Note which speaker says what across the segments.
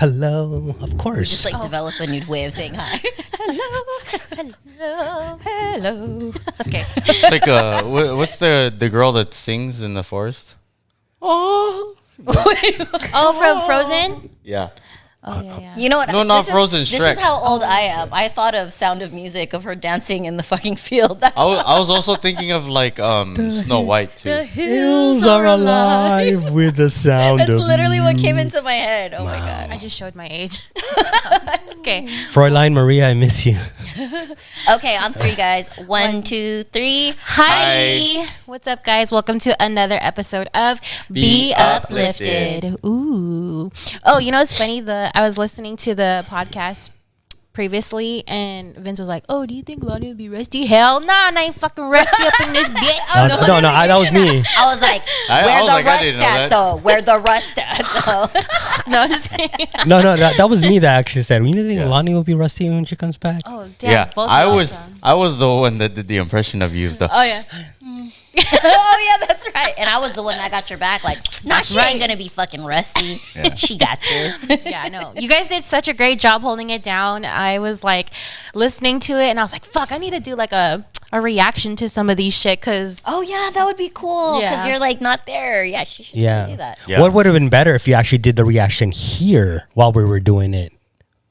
Speaker 1: Hello, of course.
Speaker 2: Just like develop a new way of saying hi. Hello. Okay.
Speaker 3: It's like what's the girl that sings in the forest?
Speaker 4: Oh, from Frozen?
Speaker 3: Yeah.
Speaker 4: Oh, yeah.
Speaker 2: You know what?
Speaker 3: No, not Frozen,
Speaker 2: This
Speaker 3: Shrek.
Speaker 2: is how old I am. I thought of Sound of Music of her dancing in the fucking field. That's
Speaker 3: I was also thinking of like Snow White too.
Speaker 1: Hills are alive with the sound
Speaker 2: That's
Speaker 1: of
Speaker 2: literally what came into my head. Oh my god.
Speaker 4: I just showed my age. Okay.
Speaker 1: Fräulein Maria, I miss you.
Speaker 2: Okay, on three, guys. 1, 2, 3.
Speaker 4: Hi. What's up, guys? Welcome to another episode of
Speaker 3: Be
Speaker 4: Uplifted. Ooh. Oh, you know what's funny? I was listening to the podcast previously, and Vince was like, "Oh, do you think Lani would be rusty?" Hell nah, I ain't fucking rusty up in this bitch.
Speaker 1: No, that was me.
Speaker 2: I was like,
Speaker 3: I
Speaker 2: where
Speaker 3: was
Speaker 2: the
Speaker 3: like, I
Speaker 2: rust
Speaker 3: didn't know
Speaker 2: at
Speaker 3: that.
Speaker 2: though? Where the rust at though?
Speaker 4: No, I'm just kidding.
Speaker 1: No, that was me that actually said, "You think
Speaker 3: Yeah.
Speaker 1: Lani will be rusty when she comes back?"
Speaker 4: Oh, damn.
Speaker 3: Yeah,
Speaker 4: Both
Speaker 3: I
Speaker 4: of
Speaker 3: was
Speaker 4: them.
Speaker 3: I was the one that did the impression of you.
Speaker 4: Oh, yeah.
Speaker 2: Oh yeah, that's right. And I was the one that got your back. Like, nah,
Speaker 4: That's
Speaker 2: she
Speaker 4: right.
Speaker 2: ain't gonna be fucking rusty.
Speaker 3: Yeah.
Speaker 2: She got this.
Speaker 4: Yeah, no. You guys did such a great job holding it down. I was like listening to it, and I was like, fuck, I need to do like a reaction to some of these shit, because
Speaker 2: Oh yeah, that would be cool because
Speaker 4: Yeah.
Speaker 2: you're like not there. Yeah, she should
Speaker 1: Yeah.
Speaker 2: do that.
Speaker 3: Yeah.
Speaker 1: What would have been better if you actually did the reaction here while we were doing it,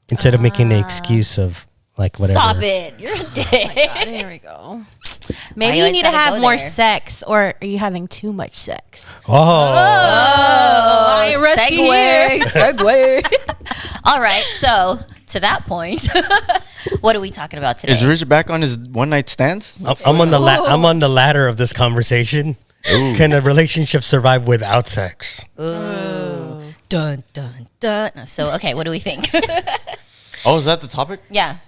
Speaker 1: instead of making the excuse of like whatever.
Speaker 2: Stop it. You're a dick.
Speaker 4: God, here we go.
Speaker 2: Why
Speaker 4: Maybe
Speaker 2: you
Speaker 4: you
Speaker 2: always
Speaker 4: need to
Speaker 2: gotta
Speaker 4: have
Speaker 2: go
Speaker 4: more
Speaker 2: there?
Speaker 4: sex, or are you having too much sex?
Speaker 1: Oh,
Speaker 2: Oh,
Speaker 4: ain't rusty here.
Speaker 2: segue. All right, so to that point, what are we talking about today?
Speaker 3: Is Rich back on his one night stands?
Speaker 1: I'm on the I'm on the ladder of this conversation.
Speaker 3: Ooh.
Speaker 1: Can a relationship survive without sex?
Speaker 2: Ooh. Dun dun dun. So okay, what do we think?
Speaker 3: Oh, is that the topic?
Speaker 2: Yeah.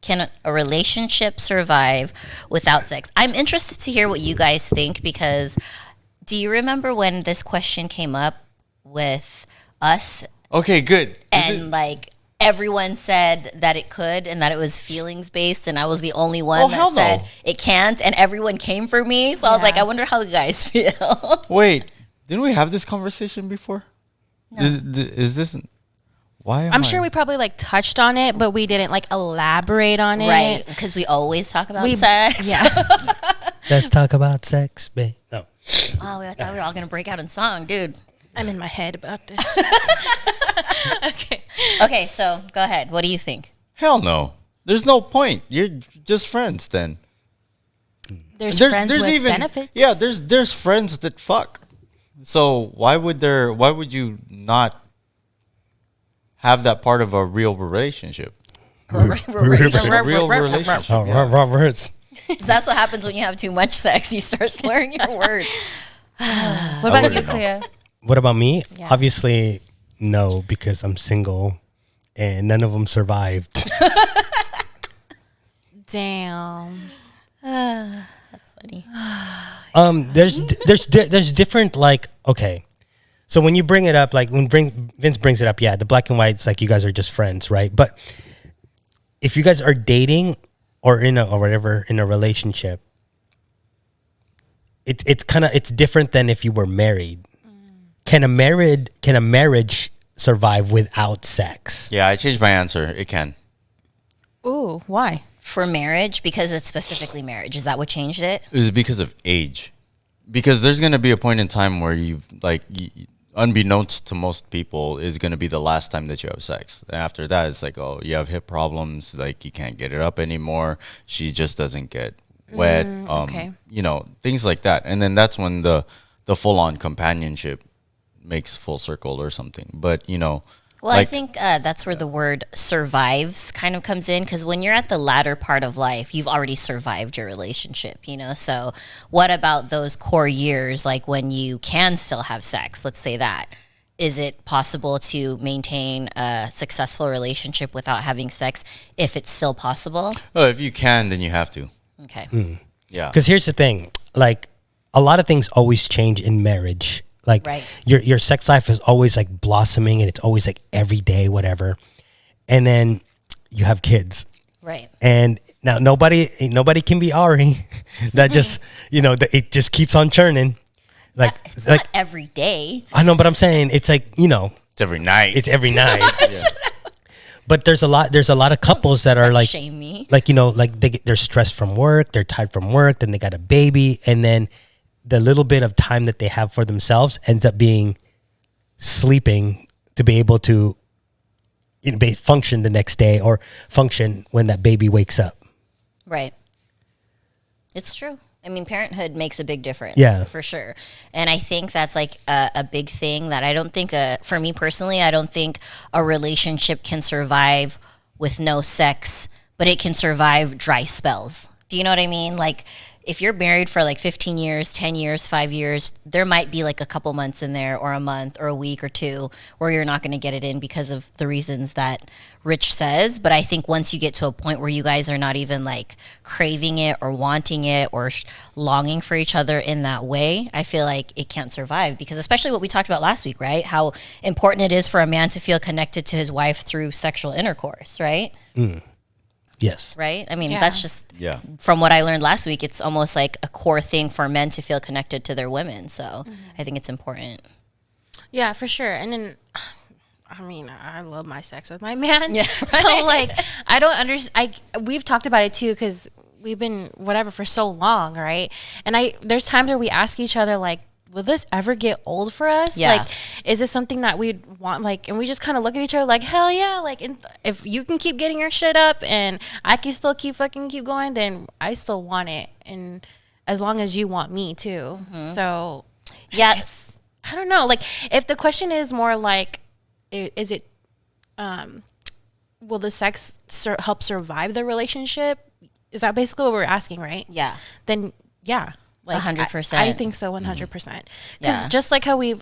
Speaker 2: Can a relationship survive without sex? I'm interested to hear what you guys think, because do you remember when this question came up with us
Speaker 3: Okay, good.
Speaker 2: and like everyone said that it could and that it was feelings based, and I was the only one that
Speaker 3: hell no.
Speaker 2: said it can't, and everyone came for me. So I was like,
Speaker 4: Yeah.
Speaker 2: I wonder how the guys feel.
Speaker 3: Wait, didn't we have this conversation before? No. Is this? Why?
Speaker 4: I'm sure we probably like touched on it, but we didn't like elaborate on it.
Speaker 2: Right, because we always talk about
Speaker 4: We-
Speaker 2: sex.
Speaker 4: Yeah.
Speaker 1: Let's talk about sex, babe. No.
Speaker 2: Oh, I thought we were all gonna break out in song, dude.
Speaker 4: I'm in my head about this. Okay.
Speaker 2: Okay, so go ahead. What do you think?
Speaker 3: Hell no. There's no point. You're just friends then.
Speaker 4: There's friends with benefits.
Speaker 3: Yeah, there's friends that fuck. So why would you not have that part of a real relationship? A real relationship.
Speaker 1: Oh,
Speaker 3: yeah.
Speaker 1: Roberts.
Speaker 2: That's what happens when you have too much sex. You start slurring your words.
Speaker 4: What about you,
Speaker 3: wouldn't know.
Speaker 4: Clea?
Speaker 1: What about me?
Speaker 4: Yeah.
Speaker 1: Obviously, no, because I'm single, and none of them survived.
Speaker 4: Damn.
Speaker 2: That's funny.
Speaker 1: There's different, like, okay. So when you bring it up, like when Vince brings it up, yeah, the black and white, it's like you guys are just friends, right? But if you guys are dating or in a relationship, it's different than if you were married. Can a marriage survive without sex?
Speaker 3: Yeah, I changed my answer. It can.
Speaker 4: Ooh, why?
Speaker 2: For marriage, because it's specifically marriage. Is that what changed it?
Speaker 3: It was because of age. Because there's going to be a point in time where unbeknownst to most people, is going to be the last time that you have sex. And after that, it's like, oh, you have hip problems, like you can't get it up anymore. She just doesn't get wet.
Speaker 4: Okay.
Speaker 3: Things like that. And then that's when the full-on companionship makes full circle or something. But,
Speaker 2: Well, I think that's where the word survives kind of comes in, because when you're at the latter part of life, you've already survived your relationship, So what about those core years, like when you can still have sex? Let's say that. Is it possible to maintain a successful relationship without having sex if it's still possible?
Speaker 3: oh, if you can, then you have to.
Speaker 2: Okay.
Speaker 3: Yeah.
Speaker 1: Because here's the thing, like a lot of things always change in marriage. Like
Speaker 2: Right.
Speaker 1: your sex life is always like blossoming, and it's always like every day, whatever. And then you have kids.
Speaker 2: Right.
Speaker 1: And now nobody can be Ari. That just it just keeps on churning. Like
Speaker 2: It's not every day.
Speaker 1: I know, but I'm saying it's like
Speaker 3: It's every night.
Speaker 1: It's every night. But there's a lot of couples that are like,
Speaker 2: shame me.
Speaker 1: like, you know, like they're stressed from work, they're tired from work, then they got a baby, and then the little bit of time that they have for themselves ends up being sleeping to be able to, you know, function the next day or function when that baby wakes up.
Speaker 2: Right. It's true. I mean, parenthood makes a big difference.
Speaker 1: Yeah.
Speaker 2: For sure. And I think that's like a big thing that I don't think, for me personally, I don't think a relationship can survive with no sex, but it can survive dry spells. Do you know what I mean? Like, if you're married for like 15 years, 10 years, 5 years, there might be like a couple months in there or a month or a week or two where you're not going to get it in because of the reasons that Rich says. But I think once you get to a point where you guys are not even like craving it or wanting it or longing for each other in that way, I feel like it can't survive, because especially what we talked about last week, right? How important it is for a man to feel connected to his wife through sexual intercourse, right?
Speaker 1: Yes.
Speaker 2: Right? I mean,
Speaker 4: Yeah.
Speaker 2: that's just
Speaker 3: Yeah.
Speaker 2: from what I learned last week. It's almost like a core thing for men to feel connected to their women. So I think it's important.
Speaker 4: Yeah, for sure. And then, I mean, I love my sex with my man.
Speaker 2: Yeah.
Speaker 4: So like, I don't understand. We've talked about it too, because we've been whatever for so long, right? And there's times where we ask each other like, will this ever get old for us?
Speaker 2: Yeah.
Speaker 4: Like, is this something that we'd want? Like, and we just kind of look at each other like, hell yeah. Like, if you can keep getting your shit up and I can still keep going, then I still want it. And as long as you want me too. So
Speaker 2: Yeah.
Speaker 4: I don't know. Like, if the question is more like, is it, will the sex help survive the relationship? Is that basically what we're asking, right?
Speaker 2: Yeah.
Speaker 4: Then, yeah. Like,
Speaker 2: 100%.
Speaker 4: I think so, 100%. Because
Speaker 2: Yeah.
Speaker 4: just like how we've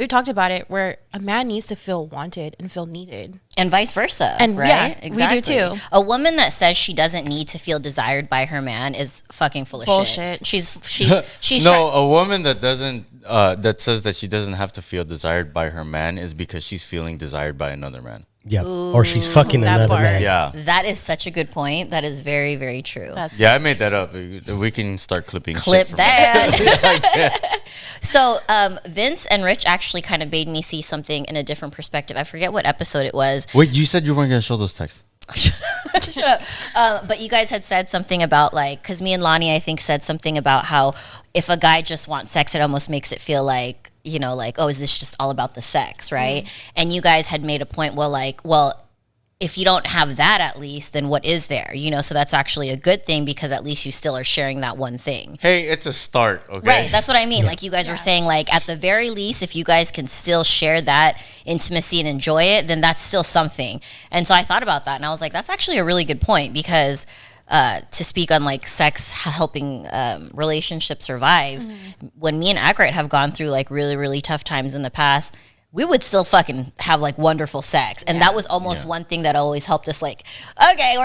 Speaker 4: talked about it, where a man needs to feel wanted and feel needed.
Speaker 2: And vice versa.
Speaker 4: And
Speaker 2: right?
Speaker 4: yeah, we do too.
Speaker 2: A woman that says she doesn't need to feel desired by her man is fucking full of
Speaker 4: Bullshit.
Speaker 2: shit. She's
Speaker 3: No, a woman that doesn't that says that she doesn't have to feel desired by her man is because she's feeling desired by another man.
Speaker 1: Yeah. Or she's fucking
Speaker 4: that
Speaker 1: another
Speaker 4: part.
Speaker 1: man.
Speaker 3: Yeah.
Speaker 2: That is such a good point. That is very, very true.
Speaker 4: That's
Speaker 3: Yeah, I made that up. We can start clipping
Speaker 2: Clip
Speaker 3: shit from
Speaker 2: that. So Vince and Rich actually kind of made me see something in a different perspective. I forget what episode it was.
Speaker 3: Wait, you said you weren't going to show those texts.
Speaker 2: Shut up. But you guys had said something about like, because me and Lani, I think, said something about how if a guy just wants sex, it almost makes it feel like, you know, like, oh, is this just all about the sex, right? And you guys had made a point, well, if you don't have that at least, then what is there? You know, so that's actually a good thing, because at least you still are sharing that one thing.
Speaker 3: Hey, it's a start, okay?
Speaker 2: Right, that's what I mean. Like you guys were saying, like at the very least, if you guys can still share that intimacy and enjoy it, then that's still something. And so I thought about that, and I was like, that's actually a really good point, because to speak on like sex helping relationships survive, when me and Agrit have gone through like really, really tough times in the past, we would still fucking have like wonderful sex, and that was almost one thing that always helped us. Like, okay,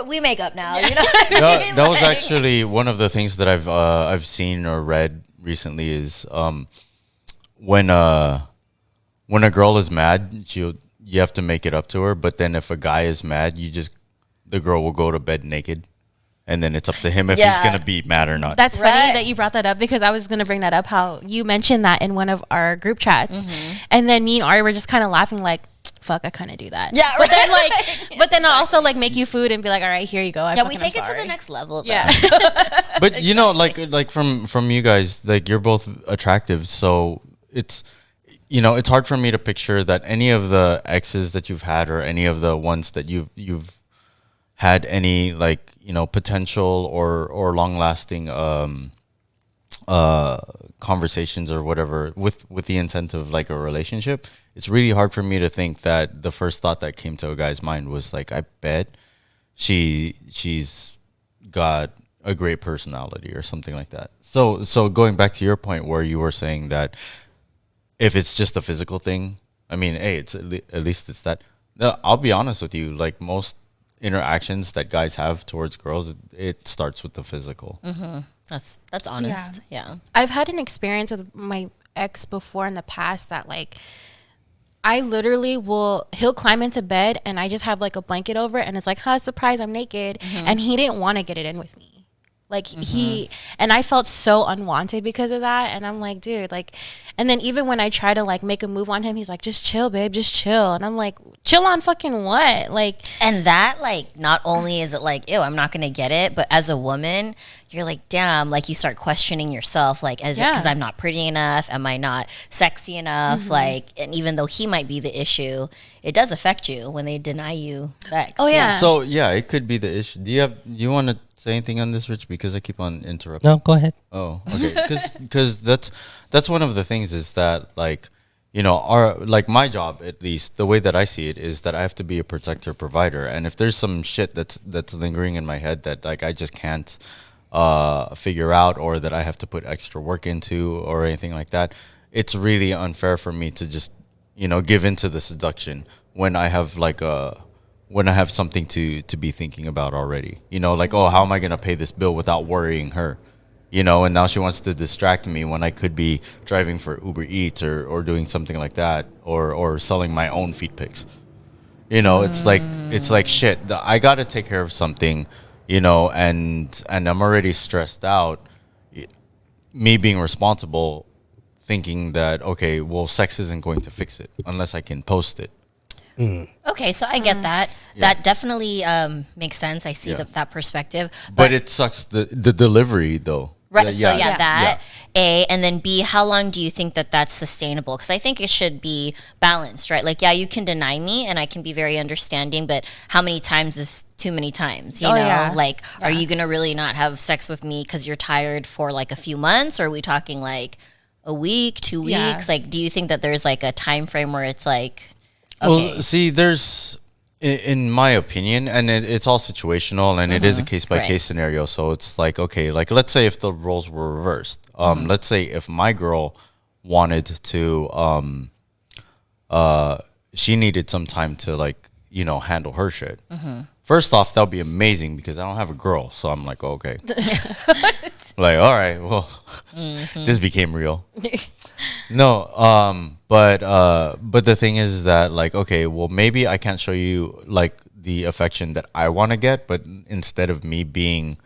Speaker 2: we make up now. You know what I mean?
Speaker 3: That was
Speaker 2: Like-
Speaker 3: actually one of the things that I've seen or read recently is when a girl is mad, you have to make it up to her. But then if a guy is mad, the girl will go to bed naked, and then it's up to him if he's gonna be mad or not.
Speaker 4: That's funny
Speaker 2: Right.
Speaker 4: that you brought that up, because I was going to bring that up, how you mentioned that in one of our group chats. And then me and Ari were just kind of laughing like, fuck, I kind of do that.
Speaker 2: Yeah,
Speaker 4: But then
Speaker 2: right.
Speaker 4: but then I'll also like make you food and be like, all right, here you go.
Speaker 2: Yeah, we take it to the next level. Though.
Speaker 4: Yeah.
Speaker 3: But you know, like from you guys, like you're both attractive, so it's, you know, it's hard for me to picture that any of the exes that you've had, or any of the ones that you've had any, like, you know, potential or long lasting conversations or whatever with the intent of like a relationship. It's really hard for me to think that the first thought that came to a guy's mind was like, I bet she's got a great personality or something like that. So going back to your point where you were saying that if it's just a physical thing, I mean, hey, it's at least it's that. No, I'll be honest with you, like most interactions that guys have towards girls, it starts with the physical.
Speaker 2: That's honest. Yeah.
Speaker 4: I've had an experience with my ex before in the past that like, I literally he'll climb into bed and I just have like a blanket over it and it's like, surprise, I'm naked. And he didn't want to get it in with me. Like he, and I felt so unwanted because of that. And I'm like, dude, like, and then even when I try to like make a move on him, he's like, just chill, babe, just chill. And I'm like, chill on fucking what? Like,
Speaker 2: And that, like, not only is it like, ew, I'm not gonna get it, but as a woman, you're like, damn, like you start questioning yourself, like, as
Speaker 4: Yeah.
Speaker 2: because I'm not pretty enough, am I not sexy enough? Like, and even though he might be the issue, it does affect you when they deny you sex.
Speaker 4: Oh, yeah.
Speaker 3: So yeah, it could be the issue. You want to say anything on this, Rich? Because I keep on interrupting.
Speaker 1: No, go ahead.
Speaker 3: Oh, okay. Because that's one of the things is that, like, you know, our, like, my job, at least the way that I see it, is that I have to be a protector provider, and if there's some shit that's lingering in my head that, like, I just can't figure out, or that I have to put extra work into, or anything like that, it's really unfair for me to just, you know, give into the seduction when I have something to be thinking about already. You know, like, oh, how am I gonna pay this bill without worrying her? You know, and now she wants to distract me when I could be driving for Uber Eats or doing something like that, or selling my own feet pics. You know, it's like shit. I got to take care of something, you know, and I'm already stressed out. Me being responsible, thinking that, okay, well, sex isn't going to fix it unless I can post it.
Speaker 2: Okay, so I get that. That definitely makes sense. I see that perspective.
Speaker 3: But it sucks the delivery though.
Speaker 2: Right. So
Speaker 4: Yeah.
Speaker 2: that A, and then B, how long do you think that that's sustainable? Because I think it should be balanced, right? Like, yeah, you can deny me, and I can be very understanding, but how many times is too many times? You know,
Speaker 4: yeah.
Speaker 2: like, are you gonna really not have sex with me because you're tired for like a few months, or are we talking like a week, 2 weeks?
Speaker 4: Yeah.
Speaker 2: Like, do you think that there's like a time frame where it's like, okay,
Speaker 3: Well, see, there's, in my opinion, and it's all situational, and it is a case by case scenario. So it's like, okay, like, let's say if the roles were reversed. Let's say if my girl wanted to, she needed some time to, like, you know, handle her shit. First off, that would be amazing because I don't have a girl, so I'm like, okay, like, all right, well, this became real. No, but the thing is that, like, okay, well, maybe I can't show you, like, the affection that I want to get, but instead of me being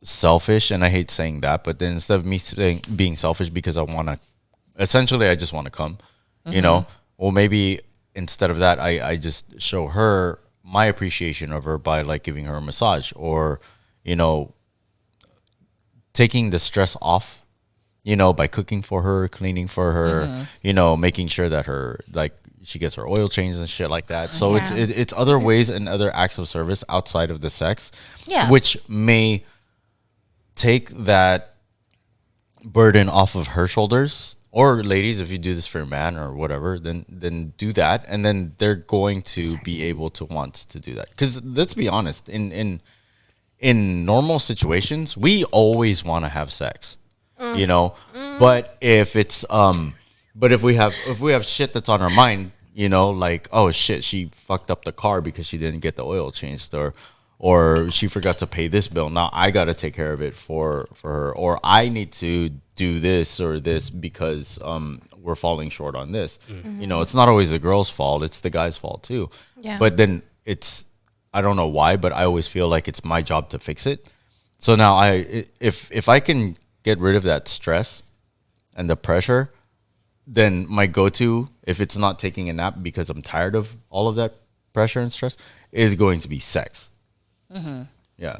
Speaker 3: selfish, and I hate saying that, but then instead of me being selfish because I want to, essentially, I just want to come, you know, well, maybe instead of that, I just show her my appreciation of her by, like, giving her a massage, or, you know, taking the stress off, you know, by cooking for her, cleaning for her, you know, making sure that her, like, she gets her oil changed and shit like that. So it's other ways and other acts of service outside of the sex, which may take that burden off of her shoulders. Or ladies, if you do this for a man or whatever, then do that, and then they're going to be able to want to do that. Because let's be honest, in normal situations, we always want to have sex, you know. But if it's but if we have shit that's on our mind, you know, like, oh shit, she fucked up the car because she didn't get the oil changed, or she forgot to pay this bill. Now I got to take care of it for her, or I need to do this or this because we're falling short on this. You know, it's not always the girl's fault, it's the guy's fault too.
Speaker 4: Yeah.
Speaker 3: But then it's, I don't know why, but I always feel like it's my job to fix it. So now if I can get rid of that stress and the pressure, then my go-to, if it's not taking a nap because I'm tired of all of that pressure and stress, is going to be sex. Yeah.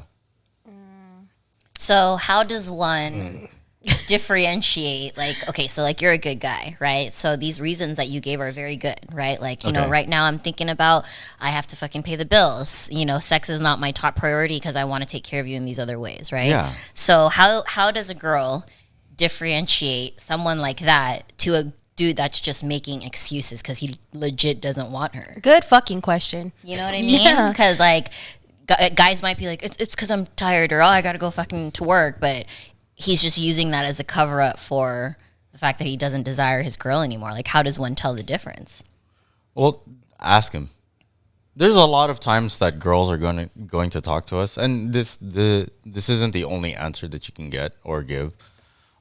Speaker 2: so how does one differentiate, like, okay, so like you're a good guy, right? So these reasons that you gave are very good, right? Like, you know,
Speaker 3: Okay.
Speaker 2: right now I'm thinking about, I have to fucking pay the bills. You know, sex is not my top priority because I want to take care of you in these other ways, right?
Speaker 3: Yeah.
Speaker 2: So how does a girl differentiate someone like that to a dude that's just making excuses because he legit doesn't want her?
Speaker 4: Good fucking question.
Speaker 2: You know what I mean?
Speaker 4: Yeah.
Speaker 2: Because like guys might be like, it's because I'm tired, or, oh, I got to go fucking to work, but he's just using that as a cover up for the fact that he doesn't desire his girl anymore. Like, how does one tell the difference?
Speaker 3: Well, ask him. There's a lot of times that girls are going to talk to us, and this isn't the only answer that you can get or give.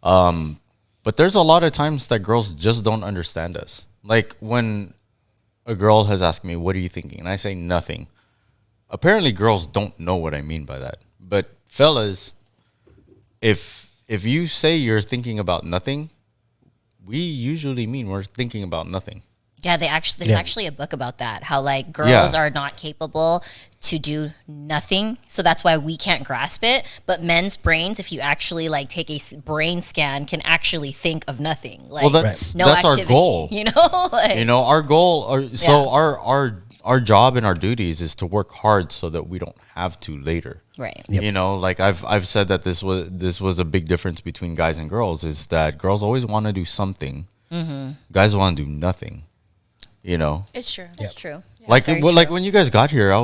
Speaker 3: But there's a lot of times that girls just don't understand us. Like, when a girl has asked me, "What are you thinking?" and I say nothing. Apparently, girls don't know what I mean by that. But fellas, if you say you're thinking about nothing, we usually mean we're thinking about nothing.
Speaker 2: Yeah, there's actually a book about that. How like girls are not capable to do nothing, so that's why we can't grasp it. But men's brains, if you actually like take a brain scan, can actually think of nothing. Like,
Speaker 3: Well, that's
Speaker 2: no
Speaker 3: that's
Speaker 2: activity,
Speaker 3: our goal.
Speaker 2: You know, like,
Speaker 3: Our goal. Our job and our duties is to work hard so that we don't have to later.
Speaker 2: right.
Speaker 1: Yep.
Speaker 3: Like I've said that this was a big difference between guys and girls, is that girls always want to do something, guys want to do nothing.
Speaker 4: It's true.
Speaker 2: That's true.
Speaker 3: Like
Speaker 2: That's very
Speaker 3: like
Speaker 2: true.
Speaker 3: when you guys got here,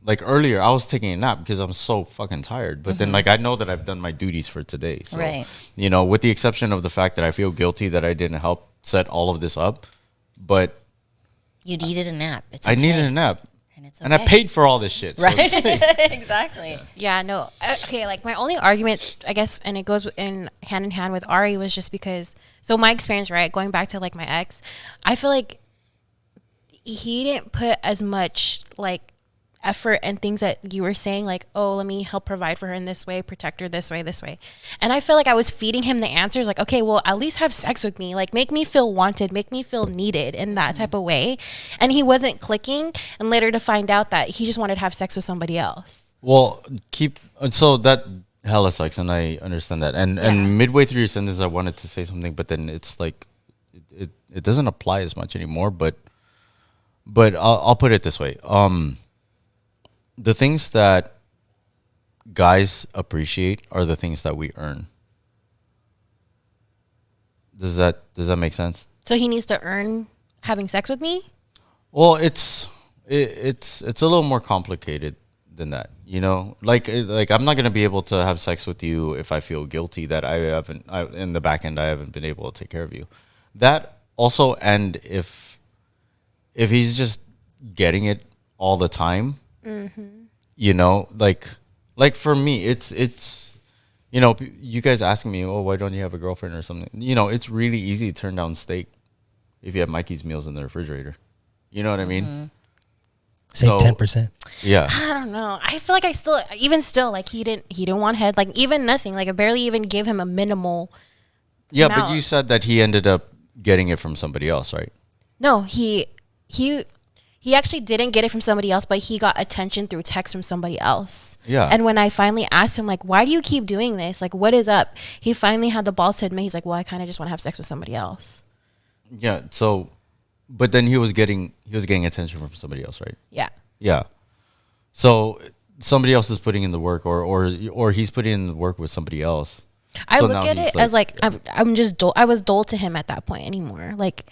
Speaker 3: like earlier, I was taking a nap because I'm so fucking tired. But then like I know that I've done my duties for today. So
Speaker 2: Right.
Speaker 3: with the exception of the fact that I feel guilty that I didn't help set all of this up, but
Speaker 2: You needed a nap. It's
Speaker 3: I
Speaker 2: okay.
Speaker 3: needed a nap.
Speaker 2: And it's
Speaker 3: And I
Speaker 2: okay.
Speaker 3: paid for all this shit. So
Speaker 2: Right.
Speaker 3: it's-
Speaker 2: Exactly.
Speaker 4: Yeah, no. Okay, like my only argument, I guess, and it goes in hand with Ari, was just because, so my experience, right, going back to like my ex, I feel like he didn't put as much like effort and things that you were saying, like, oh, let me help provide for her in this way, protect her this way. And I feel like I was feeding him the answers, like, okay, well, at least have sex with me, like make me feel wanted, make me feel needed in that type of way. And he wasn't clicking, and later to find out that he just wanted to have sex with somebody else.
Speaker 3: Well, so that hella sucks, and I understand that. And midway through your sentence, I wanted to say something, but then it's like it doesn't apply as much anymore. But I'll put it this way: the things that guys appreciate are the things that we earn. Does that make sense?
Speaker 4: So he needs to earn having sex with me?
Speaker 3: Well, it's a little more complicated than that, Like I'm not gonna be able to have sex with you if I feel guilty that in the back end I haven't been able to take care of you. That also, and if he's just getting it all the time, like for me, it's you guys asking me, oh, why don't you have a girlfriend or something? It's really easy to turn down steak if you have Mikey's meals in the refrigerator. You know what I mean?
Speaker 1: Save 10%.
Speaker 3: Yeah.
Speaker 4: I don't know. I feel like even still, like he didn't want head, like even nothing. Like I barely even gave him a minimal.
Speaker 3: Yeah,
Speaker 4: amount.
Speaker 3: but you said that he ended up getting it from somebody else, right?
Speaker 4: No, he actually didn't get it from somebody else, but he got attention through text from somebody else.
Speaker 3: Yeah.
Speaker 4: And when I finally asked him, like, why do you keep doing this? Like, what is up? He finally had the balls to admit, he's like, well, I kind of just want to have sex with somebody else.
Speaker 3: Yeah. So, but then he was getting attention from somebody else, right?
Speaker 4: Yeah.
Speaker 3: Yeah. So somebody else is putting in the work, or he's putting in the work with somebody else.
Speaker 4: I
Speaker 3: So
Speaker 4: look
Speaker 3: now
Speaker 4: at
Speaker 3: he's
Speaker 4: it as like I'm just dull. I was dull to him at that point anymore. Like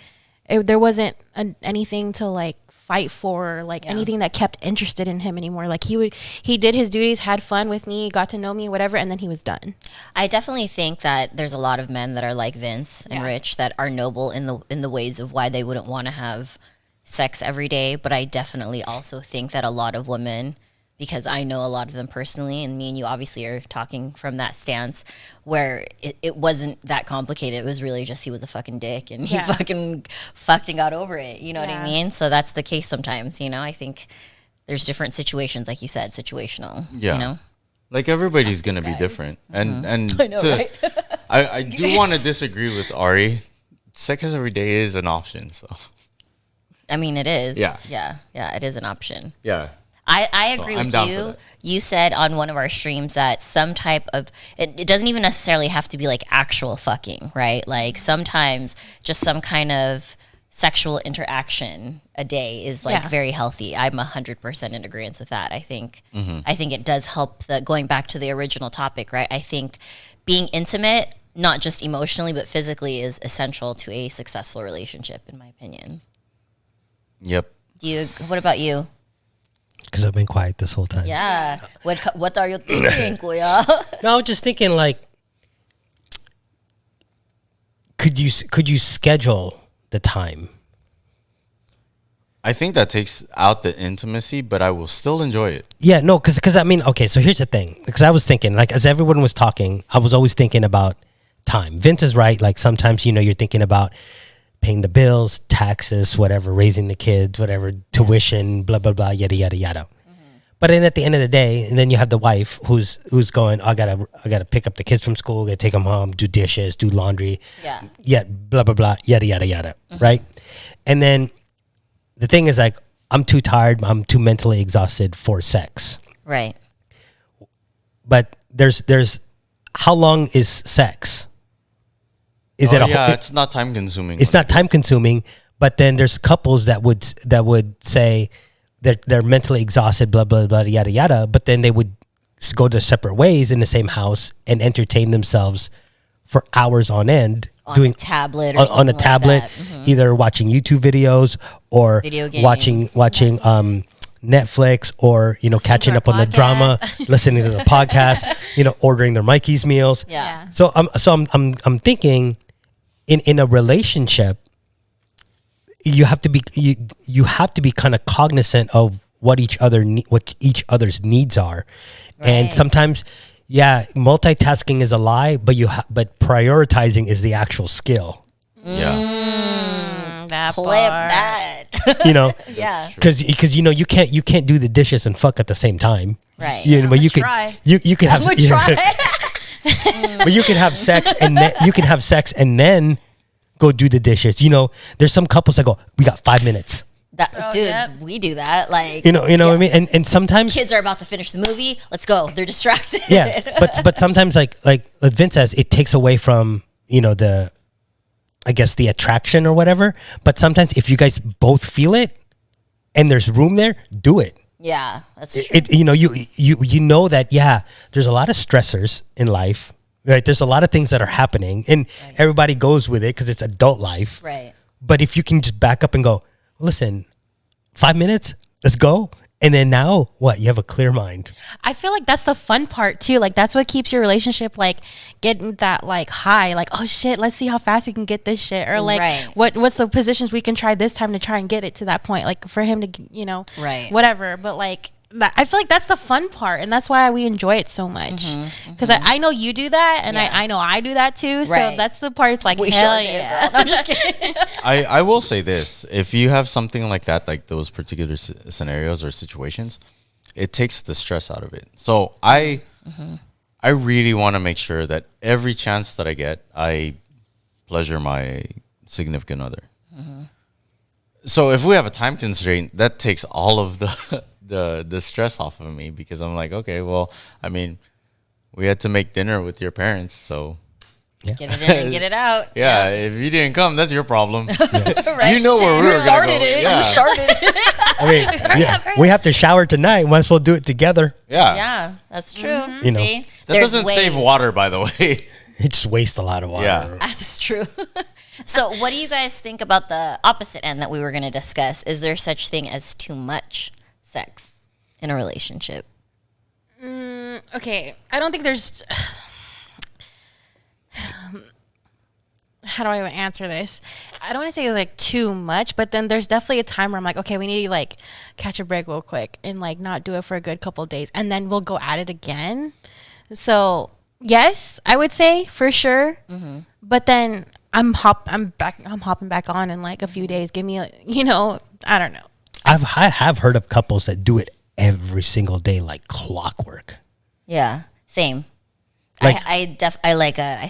Speaker 4: there wasn't anything to like fight for, like anything that kept interested in him anymore. Like he did his duties, had fun with me, got to know me, whatever, and then he was done.
Speaker 2: I definitely think that there's a lot of men that are like Vince and Rich that are noble in the ways of why they wouldn't want to have sex every day. But I definitely also think that a lot of women, because I know a lot of them personally, and me and you obviously are talking from that stance, where it wasn't that complicated. It was really just he was a fucking dick, and he fucking fucked and got over it. You know what I mean? So that's the case sometimes, I think there's different situations, like you said, situational.
Speaker 3: Yeah. Like everybody's gonna be different, and
Speaker 2: I know, right?
Speaker 3: I do want to disagree with Ari. Sex every day is an option, so
Speaker 2: I mean, it is.
Speaker 3: Yeah.
Speaker 2: Yeah, it is an option.
Speaker 3: yeah.
Speaker 2: I agree
Speaker 3: I'm
Speaker 2: with
Speaker 3: down for
Speaker 2: you.
Speaker 3: that.
Speaker 2: You said on one of our streams that some type of it doesn't even necessarily have to be like actual fucking, right? Like sometimes just some kind of sexual interaction a day is like very healthy. I'm 100% in agreement with that. I think it does help going back to the original topic, right? I think being intimate, not just emotionally but physically, is essential to a successful relationship, in my opinion.
Speaker 3: Yep.
Speaker 2: What about you?
Speaker 1: Because I've been quiet this whole time.
Speaker 2: Yeah. What are you thinking, Kuya?
Speaker 1: No, I was just thinking, like, could you schedule the time?
Speaker 3: I think that takes out the intimacy, but I will still enjoy it.
Speaker 1: Yeah, no, because I mean, okay, so here's the thing. Because I was thinking, like, as everyone was talking, I was always thinking about time. Vince is right. Like, sometimes, you're thinking about paying the bills, taxes, whatever, raising the kids, whatever, tuition, blah, blah, blah, yada, yada, yada. But then at the end of the day, and then you have the wife who's going, I gotta pick up the kids from school, gotta take them home, do dishes, do laundry, blah blah blah, yada yada yada, right? And then the thing is like, I'm too tired, I'm too mentally exhausted for sex,
Speaker 2: Right.
Speaker 1: but there's how long is sex? Is it
Speaker 3: it's not time consuming.
Speaker 1: It's not time consuming, but then there's couples that would say they're mentally exhausted, blah blah blah, yada yada. But then they would go their separate ways in the same house and entertain themselves for hours on end,
Speaker 2: On a tablet or
Speaker 1: on a
Speaker 2: something like
Speaker 1: tablet,
Speaker 2: that.
Speaker 1: either watching YouTube videos or
Speaker 2: Video games.
Speaker 1: watching Netflix, or catching
Speaker 4: to
Speaker 1: up on the
Speaker 4: our
Speaker 1: drama, listening to the podcast, ordering their Mikey's meals.
Speaker 2: Yeah.
Speaker 1: So I'm thinking, in a relationship, you have to be kind of cognizant of what each other's needs are, and
Speaker 2: Right.
Speaker 1: sometimes, multitasking is a lie, but prioritizing is the actual skill.
Speaker 3: Yeah.
Speaker 4: That
Speaker 2: Clip
Speaker 4: part.
Speaker 2: that. Yeah.
Speaker 1: Because you can't do the dishes and fuck at the same time.
Speaker 2: Right.
Speaker 1: But you could
Speaker 4: try.
Speaker 1: you could have
Speaker 2: I'm gonna try.
Speaker 1: but you can have sex and then go do the dishes. There's some couples that go, we got 5 minutes.
Speaker 2: Dude,
Speaker 4: yep.
Speaker 2: we do that. Like,
Speaker 1: You know what I mean? And sometimes
Speaker 2: kids are about to finish the movie. Let's go. They're distracted.
Speaker 1: yeah, but sometimes like Vince says, it takes away from the, I guess, the attraction or whatever. But sometimes if you guys both feel it and there's room there, do it.
Speaker 2: Yeah, that's true.
Speaker 1: You know that there's a lot of stressors in life, right? There's a lot of things that are happening, and everybody goes with it because it's adult life.
Speaker 2: Right.
Speaker 1: But if you can just back up and go, listen, 5 minutes, let's go. And then now what? You have a clear mind.
Speaker 4: I feel like that's the fun part too. Like that's what keeps your relationship like getting that like high. Like, oh shit, let's see how fast we can get this shit. Or like
Speaker 2: Right.
Speaker 4: what's the positions we can try this time to try and get it to that point. Like for him to
Speaker 2: Right.
Speaker 4: whatever. But like I feel like that's the fun part, and that's why we enjoy it so much. Because I know you do that, and
Speaker 2: Yeah.
Speaker 4: I know I do that too. So
Speaker 2: Right.
Speaker 4: that's the part. It's like
Speaker 2: We
Speaker 4: hell
Speaker 2: sure did,
Speaker 4: yeah.
Speaker 2: bro. No, I'm just kidding.
Speaker 3: I will say this: if you have something like that, like those particular scenarios or situations, it takes the stress out of it. So I really want to make sure that every chance that I get, I pleasure my significant other. So if we have a time constraint, that takes all of the stress off of me, because I'm like, okay, well, I mean, we had to make dinner with your parents, so
Speaker 2: Get it in and get it out.
Speaker 3: yeah, if you didn't come, that's your problem.
Speaker 2: Right.
Speaker 3: You know where we were
Speaker 2: You
Speaker 3: gonna
Speaker 2: started
Speaker 3: go.
Speaker 2: it.
Speaker 3: Yeah.
Speaker 2: You started it.
Speaker 1: I mean, we have to shower tonight. Might as well do it together.
Speaker 3: Yeah.
Speaker 2: Yeah, that's true.
Speaker 1: You know.
Speaker 2: See?
Speaker 3: That
Speaker 2: There's
Speaker 3: doesn't save
Speaker 2: ways.
Speaker 3: water, by the way.
Speaker 1: It just wastes a lot of water.
Speaker 3: Yeah.
Speaker 2: That's true. So, what do you guys think about the opposite end that we were going to discuss? Is there such thing as too much sex in a relationship?
Speaker 4: Okay, I don't think there's. How do I even answer this? I don't want to say like too much, but then there's definitely a time where I'm like, okay, we need to like catch a break real quick and like not do it for a good couple of days, and then we'll go at it again. So yes, I would say for sure. But then I'm hopping back on in like a few days. Give me I don't know.
Speaker 1: I have heard of couples that do it every single day like clockwork.
Speaker 2: Yeah, same.
Speaker 1: Like-
Speaker 2: I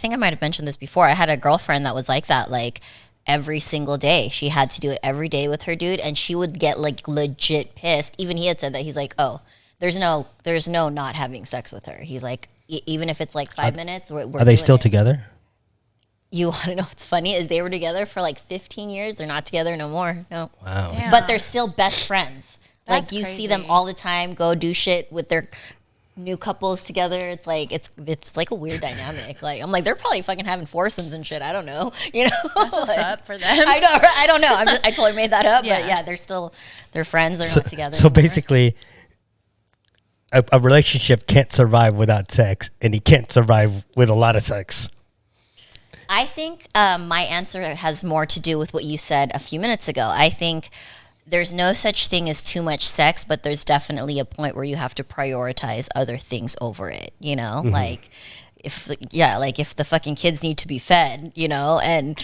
Speaker 2: think I might have mentioned this before. I had a girlfriend that was like that, like every single day. She had to do it every day with her dude, and she would get like legit pissed. Even he had said that. He's like, "Oh, there's no not having sex with her." He's like, even if it's like 5 minutes, we're
Speaker 1: Are they
Speaker 2: doing
Speaker 1: still
Speaker 2: it."
Speaker 1: together?
Speaker 2: You want to know what's funny is they were together for like 15 years. They're not together no more. No.
Speaker 1: Wow.
Speaker 4: Damn.
Speaker 2: But they're still best friends. Like
Speaker 4: That's
Speaker 2: you see them
Speaker 4: crazy.
Speaker 2: all the time, go do shit with their new couples together. It's like it's like a weird dynamic. Like I'm like they're probably fucking having foursomes and shit. I don't know. You know,
Speaker 4: That's what's
Speaker 2: Like,
Speaker 4: up for them.
Speaker 2: I know. Right? I don't know. I totally made that up. But
Speaker 4: Yeah.
Speaker 2: yeah, they're friends. They're
Speaker 1: So,
Speaker 2: not together.
Speaker 1: so
Speaker 2: anymore.
Speaker 1: basically, a relationship can't survive without sex, and he can't survive with a lot of sex.
Speaker 2: I think my answer has more to do with what you said a few minutes ago. I think there's no such thing as too much sex, but there's definitely a point where you have to prioritize other things over it. You know, like if the fucking kids need to be fed, you know, and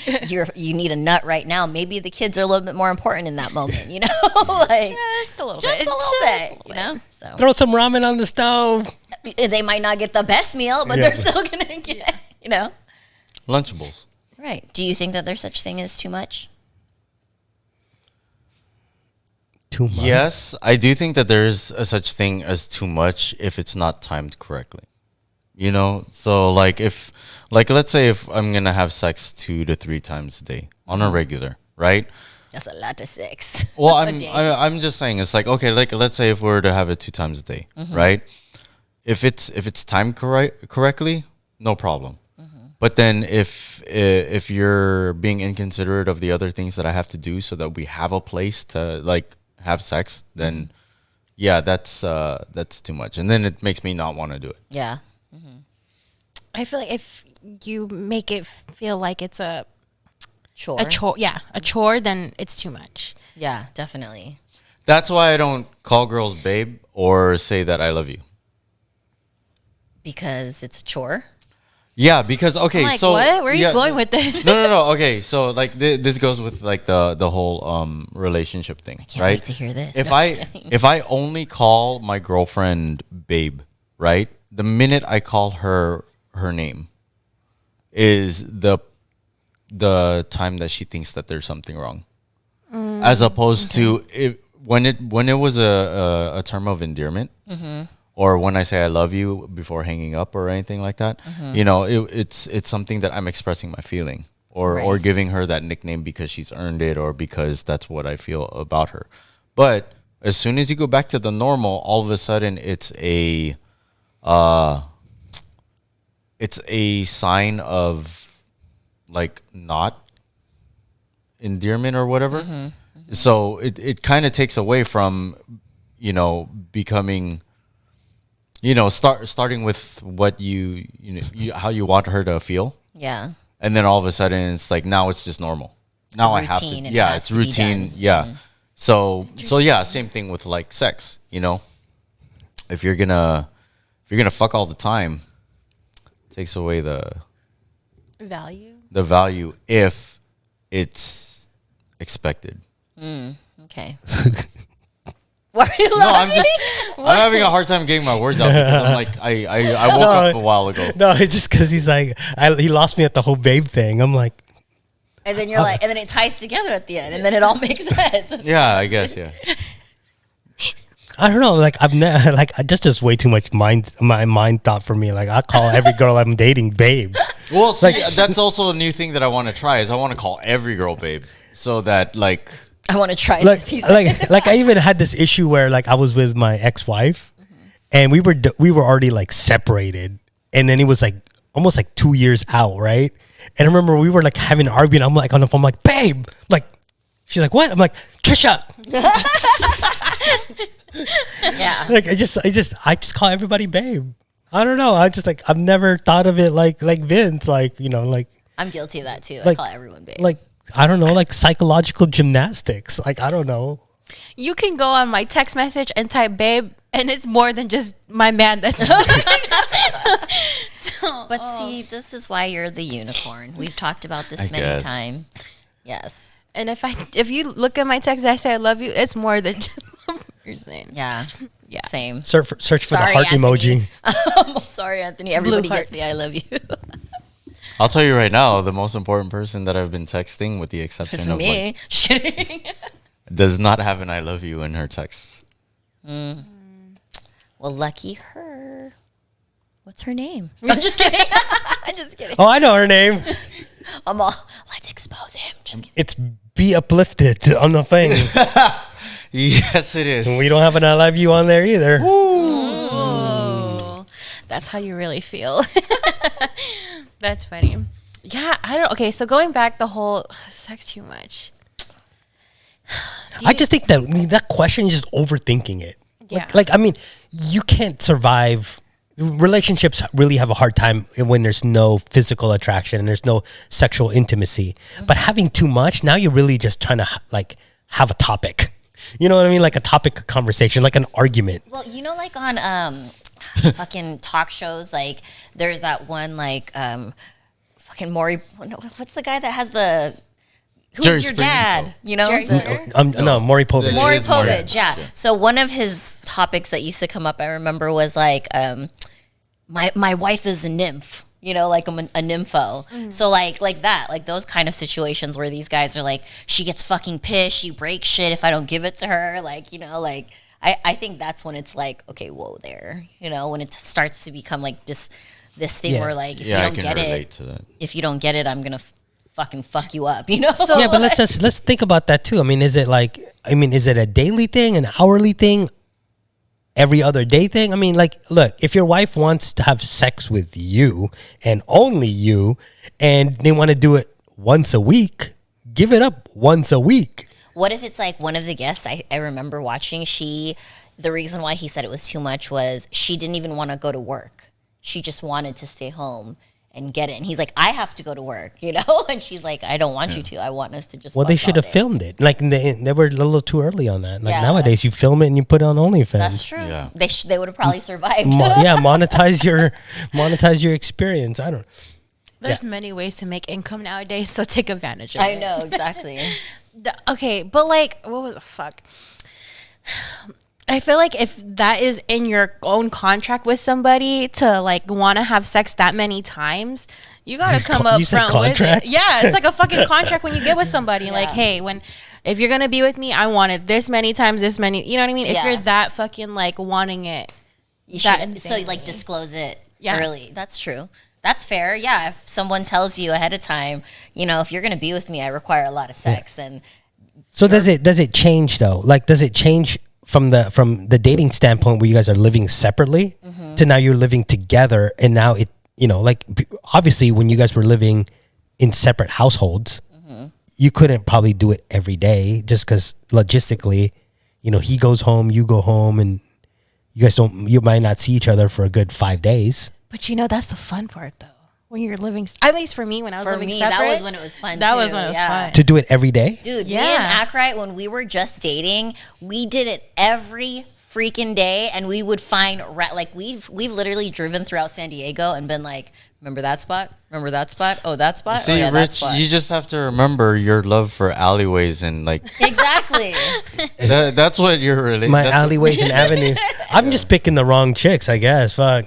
Speaker 2: you need a nut right now, maybe the kids are a little bit more important in that moment, you know, like
Speaker 4: Just a little
Speaker 2: just
Speaker 4: bit.
Speaker 2: a little bit, you know. So
Speaker 1: Throw some ramen on the stove.
Speaker 2: they might not get the best meal, but they're still gonna get, you know.
Speaker 3: Lunchables.
Speaker 2: Right. Do you think that there's such thing as too much?
Speaker 1: Too much.
Speaker 3: Yes, I do think that there's a such thing as too much if it's not timed correctly. You know, so like let's say if I'm gonna have sex 2 to 3 times a day on a regular, right?
Speaker 2: That's a lot of sex.
Speaker 3: Well,
Speaker 2: A day.
Speaker 3: I'm just saying it's like, okay, like let's say if we were to have it 2 times a day, right? If it's timed correctly, no problem. But then if you're being inconsiderate of the other things that I have to do so that we have a place to like have sex, then yeah, that's too much, and then it makes me not want to do it.
Speaker 2: Yeah.
Speaker 4: I feel like if you make it feel like it's a
Speaker 2: Chore.
Speaker 4: a chore, then it's too much.
Speaker 2: Yeah, definitely.
Speaker 3: That's why I don't call girls babe or say that I love you.
Speaker 2: Because it's a chore.
Speaker 3: Yeah, because okay,
Speaker 4: I'm like,
Speaker 3: so
Speaker 4: what? Where are you
Speaker 3: yeah,
Speaker 4: going with this?
Speaker 3: No. Okay, so like this goes with like the whole relationship thing,
Speaker 2: Can't
Speaker 3: right?
Speaker 2: wait to hear this.
Speaker 3: If
Speaker 2: No,
Speaker 3: I
Speaker 2: just kidding.
Speaker 3: if I only call my girlfriend babe, right? The minute I call her name is the time that she thinks that there's something wrong, as opposed to when it was a term of endearment, or when I say I love you before hanging up or anything like that. You know, it's something that I'm expressing my feeling, or
Speaker 2: Right.
Speaker 3: giving her that nickname because she's earned it, or because that's what I feel about her. But as soon as you go back to the normal, all of a sudden it's a sign of like not endearment or whatever. So it kind of takes away from, you know, becoming, you know, starting with what you how you want her to feel,
Speaker 2: Yeah.
Speaker 3: and then all of a sudden it's like now it's just normal. Now I have to,
Speaker 2: Routine, and it
Speaker 3: yeah,
Speaker 2: has
Speaker 3: it's
Speaker 2: to be
Speaker 3: routine,
Speaker 2: done.
Speaker 3: yeah. So yeah, same thing with like sex. You know, if you're gonna fuck all the time, it takes away the
Speaker 4: Value.
Speaker 3: if it's expected.
Speaker 2: Okay. Why are you
Speaker 3: No, I'm
Speaker 2: laughing?
Speaker 3: I'm having a hard time getting my words out because I'm like I woke up a while ago.
Speaker 1: No, it's just because he's like, he lost me at the whole babe thing. I'm like,
Speaker 2: And then you're like, and then it ties together at the end, and then it all makes sense.
Speaker 3: Yeah, I guess, yeah.
Speaker 1: I don't know. Like I've never, like that's just way too much my mind thought for me. Like I call every girl I'm dating babe.
Speaker 3: Well, see, that's also a new thing that I want to try is I want to call every girl babe so that like
Speaker 2: I want to try
Speaker 1: Like,
Speaker 2: this. He said.
Speaker 1: like I even had this issue where like I was with my ex-wife, and we were already like separated, and then it was like almost like 2 years out, right? And I remember we were like having an argument. I'm like on the phone, I'm like, babe, like she's like, what? I'm like, Trisha.
Speaker 2: Yeah.
Speaker 1: Like I just call everybody babe. I don't know. I just like I've never thought of it like Vince, like, you know, like
Speaker 2: I'm guilty of that too.
Speaker 1: Like-
Speaker 2: I call everyone babe.
Speaker 1: like I don't know, like psychological gymnastics. Like I don't know.
Speaker 4: You can go on my text message and type babe, and it's more than just my man. That's so,
Speaker 2: But see, this is why you're the unicorn. We've talked about this
Speaker 3: I
Speaker 2: many
Speaker 3: guess.
Speaker 2: times. Yes.
Speaker 4: and if you look at my text, and I say I love you. It's more than just what you're saying.
Speaker 2: Yeah.
Speaker 4: Yeah.
Speaker 2: Same.
Speaker 1: Search for
Speaker 2: Sorry,
Speaker 1: the heart
Speaker 2: Anthony.
Speaker 1: emoji.
Speaker 2: Sorry, Anthony. Everybody
Speaker 4: heart.
Speaker 2: gets the I love you.
Speaker 3: I'll tell you right now, the most important person that I've been texting, with the exception
Speaker 2: It's
Speaker 3: of
Speaker 2: me.
Speaker 3: like,
Speaker 2: Just kidding.
Speaker 3: does not have an I love you in her texts.
Speaker 2: Well, lucky her. What's her name? I'm just kidding. I'm just kidding.
Speaker 1: Oh, I know her name.
Speaker 2: I'm all, let's expose him. Just kidding.
Speaker 1: It's Be Uplifted on the thing.
Speaker 3: Yes, it is.
Speaker 1: We don't have an I love you on there either.
Speaker 4: Oh, that's how you really feel. That's funny. Yeah, I don't. Okay, so going back, the whole sex too much.
Speaker 1: I just think that question is just overthinking it.
Speaker 4: Yeah.
Speaker 1: Like I mean, you can't survive. Relationships really have a hard time when there's no physical attraction and there's no sexual intimacy. But having too much, now you're really just trying to like have a topic. You know what I mean? Like a topic of conversation, like an argument.
Speaker 2: Well, you know, like on fucking talk shows. Like there's that one like fucking Maury. What's the guy that has the who's
Speaker 3: Jerry
Speaker 2: your
Speaker 3: Springer?
Speaker 2: dad? You know,
Speaker 4: Jerry Springer?
Speaker 1: No, Maury Povich.
Speaker 2: Maury
Speaker 3: It is Maury.
Speaker 2: Povich. Yeah. So one of his topics that used to come up, I remember, was like, my wife is a nymph. You know, like I'm a nympho. So like that, like those kind of situations where these guys are like, she gets fucking pissed, she breaks shit if I don't give it to her. Like, you know, like I think that's when it's like, okay, whoa there. You know, when it starts to become like this thing
Speaker 1: Yeah.
Speaker 2: where like if
Speaker 3: Yeah, I
Speaker 2: you don't
Speaker 3: can
Speaker 2: get
Speaker 3: relate
Speaker 2: it,
Speaker 3: to that.
Speaker 2: if you don't get it, I'm gonna fucking fuck you up. You know.
Speaker 4: So-
Speaker 1: Yeah, but let's think about that too. I mean, is it a daily thing, an hourly thing, every other day thing? I mean, like, look, if your wife wants to have sex with you and only you, and they want to do it once a week, give it up once a week.
Speaker 2: What if it's like one of the guests I remember watching, the reason why he said it was too much was she didn't even want to go to work. She just wanted to stay home and get it. And he's like, I have to go to work, you know? And she's like, I don't want you to. I want us to just
Speaker 1: Well, they
Speaker 2: fuck
Speaker 1: should
Speaker 2: all
Speaker 1: have
Speaker 2: day."
Speaker 1: filmed it. Like, they were a little too early on that. Like,
Speaker 2: Yeah.
Speaker 1: nowadays, you film it and you put it on OnlyFans.
Speaker 2: That's true.
Speaker 3: Yeah.
Speaker 2: They would have probably survived.
Speaker 1: Yeah, monetize your experience. I don't.
Speaker 4: There's many ways to make income nowadays, so take advantage of
Speaker 2: I
Speaker 4: it.
Speaker 2: know, exactly.
Speaker 4: Okay, but like, what was the fuck? I feel like if that is in your own contract with somebody to like want to have sex that many times, you gotta come up
Speaker 1: You said
Speaker 4: front with
Speaker 1: contract?
Speaker 4: it. Yeah, it's like a fucking contract when you get with somebody. Like, hey, if you're gonna be with me, I want it this many times, this many. You know what I mean? If
Speaker 2: Yeah.
Speaker 4: you're that fucking like wanting it,
Speaker 2: You
Speaker 4: that
Speaker 2: should, so
Speaker 4: insanely.
Speaker 2: like disclose it
Speaker 4: Yeah.
Speaker 2: early. That's true. That's fair. Yeah. If someone tells you ahead of time, you know, if you're going to be with me, I require a lot of sex, then
Speaker 1: So does it change though? Like, does it change from the dating standpoint where you guys are living separately to now you're living together, and now it, you know, like obviously when you guys were living in separate households, you couldn't probably do it every day just because logistically, you know, he goes home, you go home, and you might not see each other for a good 5 days.
Speaker 4: but you know that's the fun part though. When you're living, at least for me, when I was
Speaker 2: for
Speaker 4: living
Speaker 2: me,
Speaker 4: separate,
Speaker 2: that was when it was fun.
Speaker 4: That
Speaker 2: too.
Speaker 4: was when it was
Speaker 2: Yeah.
Speaker 4: fun.
Speaker 1: To do it every day?
Speaker 2: Dude, me
Speaker 4: Yeah.
Speaker 2: and Ackright, when we were just dating, we did it every freaking day, and we would find we've literally driven throughout San Diego and been like, remember that spot? Remember that spot? Oh, that spot?
Speaker 3: See,
Speaker 2: oh, yeah, that
Speaker 3: Rich,
Speaker 2: spot.
Speaker 3: you just have to remember your love for alleyways and like
Speaker 2: Exactly.
Speaker 3: that's what you're really.
Speaker 1: My
Speaker 3: that's
Speaker 1: alleyways and avenues. I'm just picking the wrong chicks, I guess. Fuck.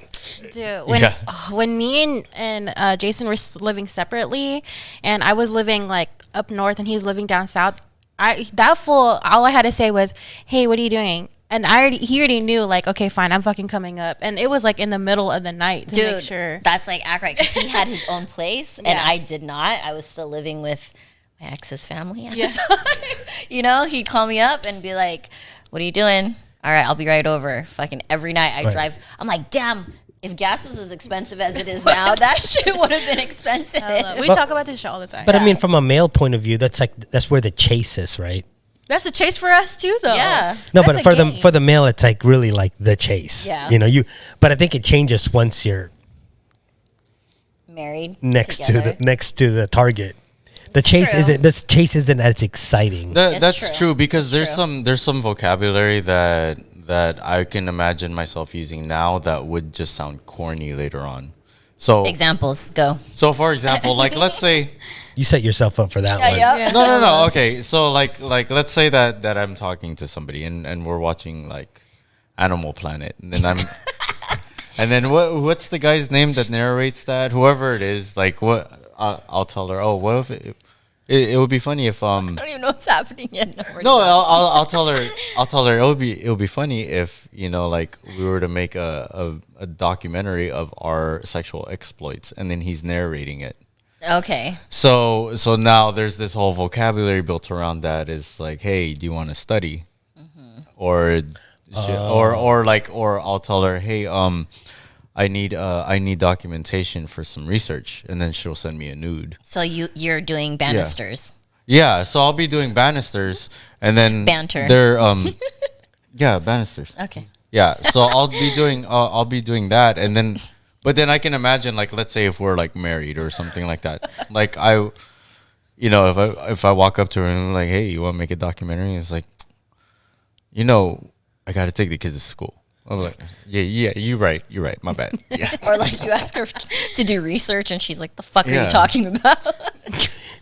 Speaker 4: Dude,
Speaker 3: Yeah.
Speaker 4: when me and Jason were living separately, and I was living like up north and he was living down south, all I had to say was, "Hey, what are you doing?" And he already knew, like, okay, fine, I'm fucking coming up. And it was like in the middle of the night to
Speaker 2: Dude,
Speaker 4: make sure.
Speaker 2: that's like Ackright, because he had his own place and
Speaker 4: Yeah.
Speaker 2: I did not. I was still living with my ex's family at the time. You know, he'd call me up and be like, what are you doing? All right, I'll be right over. Fucking every night I drive. I'm like, damn, if gas was as expensive as it is now, that shit would have been expensive.
Speaker 4: We talk about this shit all the time.
Speaker 1: But I mean, from a male point of view, that's where the chase is, right?
Speaker 4: That's a chase for us too, though.
Speaker 2: Yeah.
Speaker 1: No,
Speaker 4: That's
Speaker 1: but
Speaker 4: a game.
Speaker 1: for the male, it's like really like the chase.
Speaker 2: Yeah.
Speaker 1: You know, but I think it changes once you're
Speaker 2: Married.
Speaker 1: next
Speaker 2: together.
Speaker 1: to the target. The chase
Speaker 2: true.
Speaker 1: isn't as exciting.
Speaker 2: It's
Speaker 3: That's
Speaker 2: true.
Speaker 3: true because
Speaker 2: It's
Speaker 3: there's some vocabulary that I can imagine myself using now that would just sound corny later on. So
Speaker 2: Examples, go.
Speaker 3: so for example, like let's say
Speaker 1: You set yourself up for that one.
Speaker 2: Yeah.
Speaker 3: no. Okay, so like let's say that I'm talking to somebody and we're watching like Animal Planet, and then I'm and then what's the guy's name that narrates that? Whoever it is, like what I'll tell her. Oh, what if it would be funny if
Speaker 2: I don't even know what's happening yet.
Speaker 3: No, I'll tell her. I'll tell her it would be funny if, you know, like we were to make a documentary of our sexual exploits, and then he's narrating it.
Speaker 2: Okay.
Speaker 3: So now there's this whole vocabulary built around that. Is like, hey, do you want to study, or I'll tell her, hey, I need documentation for some research, and then she'll send me a nude.
Speaker 2: So you're doing banisters.
Speaker 3: Yeah, so I'll be doing banisters, and then
Speaker 2: Banter.
Speaker 3: They're yeah, banisters.
Speaker 2: Okay.
Speaker 3: Yeah, so I'll be doing that, and then, but then I can imagine, like, let's say if we're like married or something like that, like if I walk up to her and I'm like, hey, you want to make a documentary? It's like, I got to take the kids to school. I'm like, yeah, you're right, my bad. Yeah.
Speaker 2: Or like you ask her to do research and she's like, the fuck are
Speaker 3: Yeah.
Speaker 2: you talking about?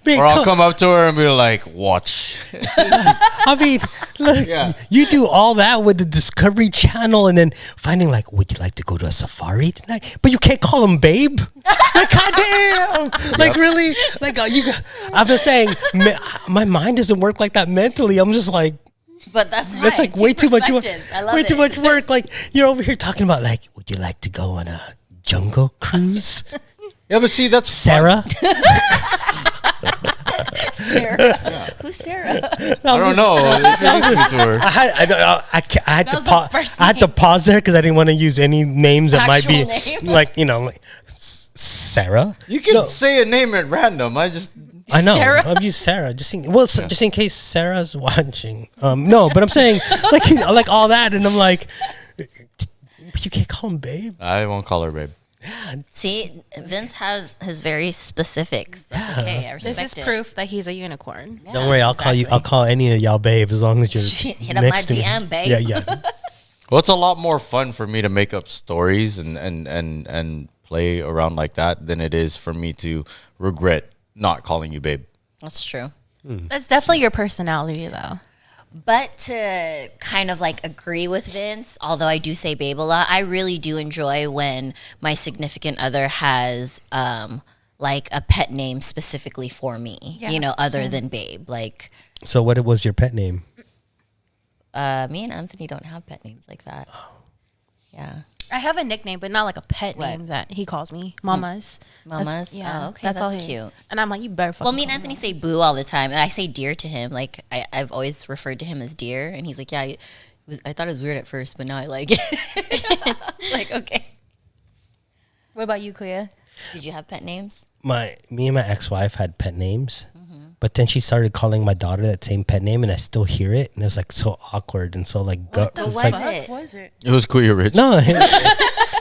Speaker 1: Man,
Speaker 3: Or I'll come up to her and be like, watch.
Speaker 1: I mean, look,
Speaker 3: Yeah.
Speaker 1: you do all that with the Discovery Channel, and then finding like, would you like to go to a safari tonight? But you can't call him babe. Like, goddamn, like really, like I've been saying, my mind doesn't work like that mentally. I'm just like,
Speaker 2: But that's
Speaker 1: that's
Speaker 2: right.
Speaker 1: like way too much work.
Speaker 2: Perspectives. I love
Speaker 1: Way
Speaker 2: it.
Speaker 1: too much work. Like you're over here talking about like, would you like to go on a jungle cruise,
Speaker 3: Yeah, but see, that's
Speaker 1: Sarah?
Speaker 2: Sarah. Who's Sarah?
Speaker 3: I don't know. Introduce me to her.
Speaker 1: I had
Speaker 2: That
Speaker 1: to
Speaker 2: was the
Speaker 1: pause.
Speaker 2: first
Speaker 1: I had to pause there because I didn't want to use any names that might be
Speaker 2: Actual name.
Speaker 1: like like Sarah.
Speaker 3: You can
Speaker 1: No,
Speaker 3: say a name at random.
Speaker 1: I know.
Speaker 2: Sarah?
Speaker 1: I've used Sarah just just in case Sarah's watching. No, but I'm saying like all that, and I'm like, you can't call him babe.
Speaker 3: I won't call her babe.
Speaker 2: See, Vince has his very specifics. That's okay. I respect
Speaker 4: This is
Speaker 2: it.
Speaker 4: proof that he's a unicorn.
Speaker 2: Yeah,
Speaker 1: Don't worry, I'll call you.
Speaker 2: exactly.
Speaker 1: I'll call any of y'all babe as long as you're
Speaker 2: Hit up my
Speaker 1: next to me.
Speaker 2: DM, babe.
Speaker 1: Yeah, yeah.
Speaker 3: Well, it's a lot more fun for me to make up stories and play around like that than it is for me to regret not calling you babe.
Speaker 2: That's true.
Speaker 4: That's definitely your personality, though.
Speaker 2: But to kind of like agree with Vince, although I do say babe a lot, I really do enjoy when my significant other has like a pet name specifically for me,
Speaker 4: Yeah,
Speaker 2: you know, other than babe. Like
Speaker 1: So, what was your pet name?
Speaker 2: me and Anthony don't have pet names like that. Yeah.
Speaker 4: I have a nickname, but not like a pet
Speaker 2: What?
Speaker 4: name that he calls me. Mamas.
Speaker 2: Mamas? Oh, okay, that's
Speaker 4: he-
Speaker 2: cute.
Speaker 4: And I'm like, you better fucking
Speaker 2: Well, me and
Speaker 4: call
Speaker 2: Anthony say boo all the time. And I say dear to him. Like, I've always referred to him as dear. And he's like, yeah, I thought it was weird at first, but now I like it. Like, okay.
Speaker 4: What about you, Kuya?
Speaker 2: Did you have pet names?
Speaker 1: Me and my ex-wife had pet names,
Speaker 2: Mm-hmm.
Speaker 1: but then she started calling my daughter that same pet name, and I still hear it, and it's like so awkward and so like gut.
Speaker 2: What
Speaker 1: It's
Speaker 2: was
Speaker 1: like,
Speaker 2: it?
Speaker 4: What was it?
Speaker 3: It was Kuya Rich.
Speaker 1: no,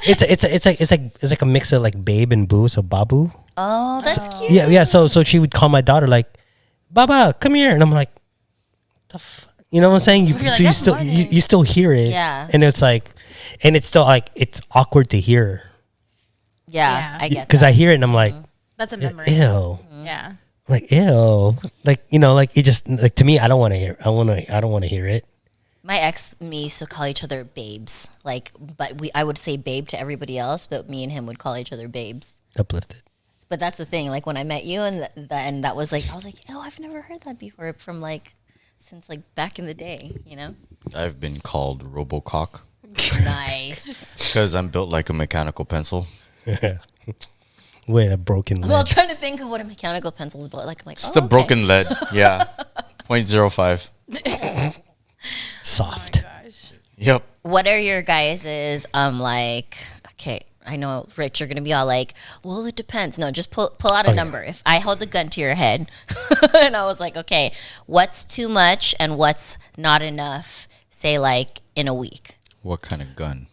Speaker 1: it's like a mix of like babe and boo, so babu.
Speaker 2: Oh, that's cute.
Speaker 1: Yeah. So she would call my daughter like, Baba, come here, and I'm like, the you know what I'm saying?
Speaker 4: You're like,
Speaker 1: So you
Speaker 4: "That's
Speaker 1: still
Speaker 4: my name."
Speaker 1: you still hear it,
Speaker 2: Yeah.
Speaker 1: and it's like, and it's still like it's awkward to hear
Speaker 2: Yeah, I get
Speaker 1: because
Speaker 2: that.
Speaker 1: I hear it and I'm like,
Speaker 4: That's a memory.
Speaker 1: ew.
Speaker 4: Yeah.
Speaker 1: Like ew, like like it just like to me I don't want to hear. I don't want to hear it.
Speaker 2: My ex and me used to call each other babes. Like, but I would say babe to everybody else, but me and him would call each other babes.
Speaker 1: Uplifted.
Speaker 2: But that's the thing. Like when I met you, and and that was like, I was like, oh, I've never heard that before from like since like back in the day. You know,
Speaker 3: I've been called Robocock
Speaker 2: nice.
Speaker 3: because I'm built like a mechanical pencil.
Speaker 1: With a broken leg.
Speaker 2: Well, trying to think of what a mechanical pencil is, but like I'm like,
Speaker 3: It's
Speaker 2: oh,
Speaker 3: the
Speaker 2: okay.
Speaker 3: broken lead. Yeah. 0.05.
Speaker 1: Soft.
Speaker 3: Yep.
Speaker 2: What are your guys's like? Okay, I know, Rich, you're gonna be all like, well, it depends. No, just pull out a
Speaker 1: Okay.
Speaker 2: number. If I held a gun to your head, and I was like, okay, what's too much and what's not enough? Say like in a week.
Speaker 3: What kind of gun?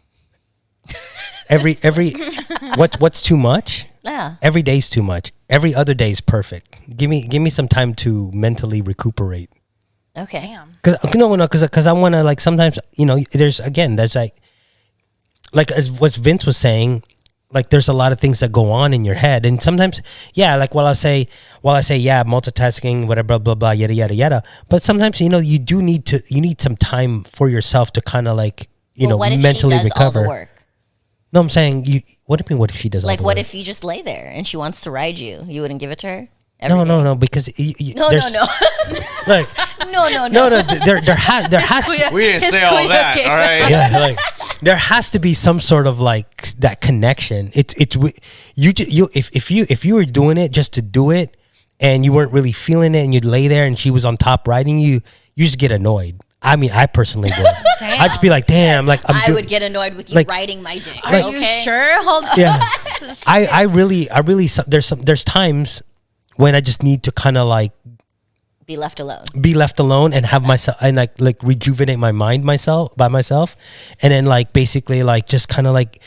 Speaker 1: every what's too much?
Speaker 2: Yeah.
Speaker 1: Every day's too much. Every other day is perfect. Give me some time to mentally recuperate.
Speaker 2: Okay.
Speaker 4: Damn.
Speaker 1: Because I want to like sometimes there's like as what Vince was saying, like there's a lot of things that go on in your head, and sometimes like while I say yeah, multitasking, whatever, blah blah blah, yada yada yada, but sometimes you need some time for yourself to kind of like
Speaker 2: Well, what if
Speaker 1: mentally
Speaker 2: she does
Speaker 1: recover.
Speaker 2: all the work?
Speaker 1: No, I'm saying what do you mean? What if she does all
Speaker 2: Like,
Speaker 1: the
Speaker 2: what
Speaker 1: work?
Speaker 2: if you just lay there and she wants to ride you? You wouldn't give it to her?
Speaker 1: No, because
Speaker 2: No,
Speaker 1: there's,
Speaker 2: no,
Speaker 1: like
Speaker 2: no.
Speaker 1: no, there has to,
Speaker 3: We didn't say all that, all right?
Speaker 1: yeah, like there has to be some sort of like that connection. If you were doing it just to do it and you weren't really feeling it and you'd lay there and she was on top riding you, you just get annoyed. I mean, I personally would. I'd just be like, damn, like
Speaker 2: I would get annoyed with you
Speaker 1: like-
Speaker 2: riding my dick.
Speaker 4: Are
Speaker 2: okay?
Speaker 4: you sure? Hold on.
Speaker 1: yeah. I really there's times when I just need to kind of like
Speaker 2: Be left alone.
Speaker 1: be left alone and have myself and like rejuvenate my mind by myself, and then like basically like just kind of like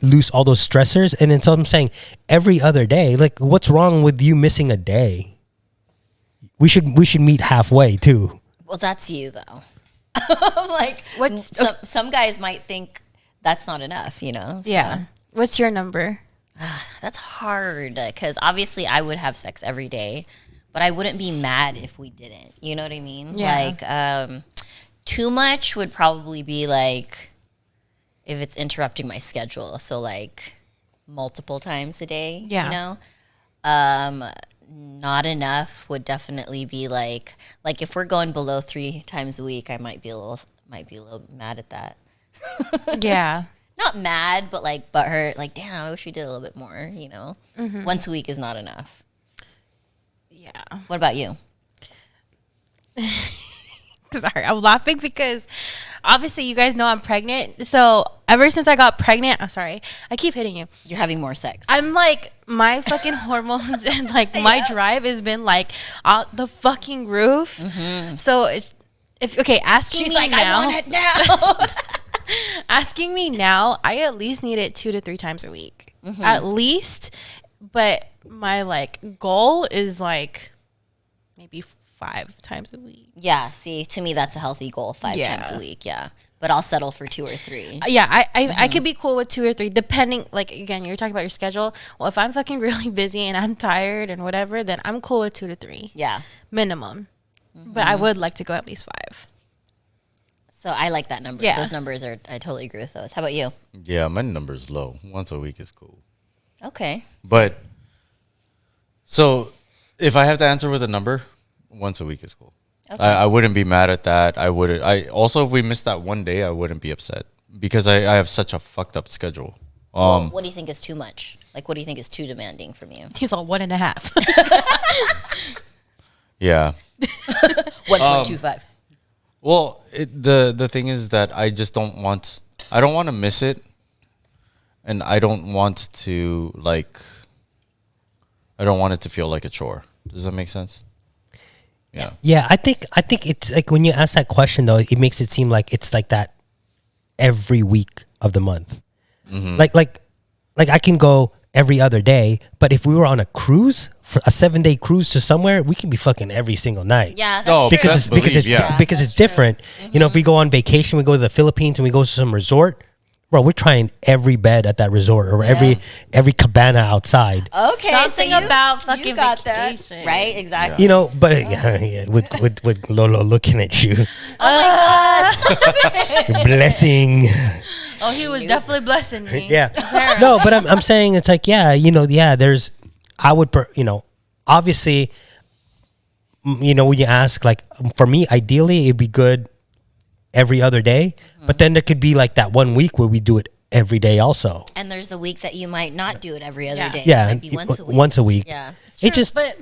Speaker 1: loose all those stressors. And then so I'm saying every other day, like what's wrong with you missing a day? We should meet halfway too.
Speaker 2: Well, that's you though. Like, some guys might think that's not enough, you know? So.
Speaker 4: Yeah. What's your number?
Speaker 2: That's hard because obviously I would have sex every day, but I wouldn't be mad if we didn't. You know what I mean?
Speaker 4: Yeah.
Speaker 2: Like, too much would probably be like if it's interrupting my schedule. So like multiple times a day.
Speaker 4: Yeah.
Speaker 2: You know? Not enough would definitely be like if we're going below 3 times a week, I might be a little mad at that.
Speaker 4: Yeah.
Speaker 2: Not mad, but like butthurt. Like, damn, I wish we did a little bit more. You know, once a week is not enough.
Speaker 4: Yeah.
Speaker 2: What about you?
Speaker 4: Sorry, I'm laughing because obviously you guys know I'm pregnant. So ever since I got pregnant, I'm sorry, I keep hitting you.
Speaker 2: You're having more sex.
Speaker 4: I'm like, my fucking hormones and like my drive has been like out the fucking roof. So asking
Speaker 2: She's
Speaker 4: me
Speaker 2: like,
Speaker 4: now,
Speaker 2: I want it now.
Speaker 4: asking me now, I at least need it 2 to 3 times a week, at least. But my like goal is like maybe 5 times a week.
Speaker 2: Yeah, see, to me that's a healthy goal. 5
Speaker 4: Yeah.
Speaker 2: times a week. Yeah, but I'll settle for 2 or 3.
Speaker 4: Yeah, I could be cool with 2 or 3, depending. Like again, you're talking about your schedule. Well, if I'm fucking really busy and I'm tired and whatever, then I'm cool with 2 to 3.
Speaker 2: Yeah.
Speaker 4: Minimum. But I would like to go at least 5.
Speaker 2: So I like that number.
Speaker 4: Yeah.
Speaker 2: Those numbers I totally agree with those. How about you?
Speaker 3: Yeah, my number's low. Once a week is cool.
Speaker 2: Okay.
Speaker 3: But so if I have to answer with a number, once a week is cool.
Speaker 2: Okay.
Speaker 3: I wouldn't be mad at that. I wouldn't. I also, if we missed that one day, I wouldn't be upset because I have such a fucked up schedule.
Speaker 2: Well, what do you think is too much? Like, what do you think is too demanding from you?
Speaker 4: He's all 1.5.
Speaker 3: Yeah.
Speaker 2: 1.25.
Speaker 3: Well, the thing is that I just don't want. I don't want to miss it, and I don't want to like. I don't want it to feel like a chore. Does that make sense? Yeah.
Speaker 1: Yeah, I think it's like when you ask that question though, it makes it seem like it's like that every week of the month. Like I can go every other day, but if we were on a cruise for a 7-day cruise to somewhere, we could be fucking every single night.
Speaker 2: Yeah, that's
Speaker 3: Oh,
Speaker 2: true.
Speaker 1: because
Speaker 3: best
Speaker 1: it's
Speaker 3: believe, yeah.
Speaker 1: because it's different. You know, if we go on vacation, we go to the Philippines and we go to some resort, bro, we're trying every bed at that resort or every cabana outside.
Speaker 2: Okay,
Speaker 4: Something
Speaker 2: so
Speaker 4: about fucking
Speaker 2: you got
Speaker 4: vacation.
Speaker 2: that, right? Exactly.
Speaker 1: You know, but with Lolo looking at you,
Speaker 2: Oh my God.
Speaker 1: blessing.
Speaker 4: Oh, he was definitely blessing me.
Speaker 1: Yeah. No, but I'm saying it's like, yeah, you know, yeah, there's, you know, obviously, you know, when you ask, like, for me, ideally, it'd be good every other day, but then there could be like that one week where we do it every day also.
Speaker 2: And there's a week that you might not do it every other day.
Speaker 1: Yeah.
Speaker 2: It might be once a week.
Speaker 1: Once a week.
Speaker 2: Yeah.
Speaker 1: It just,
Speaker 4: But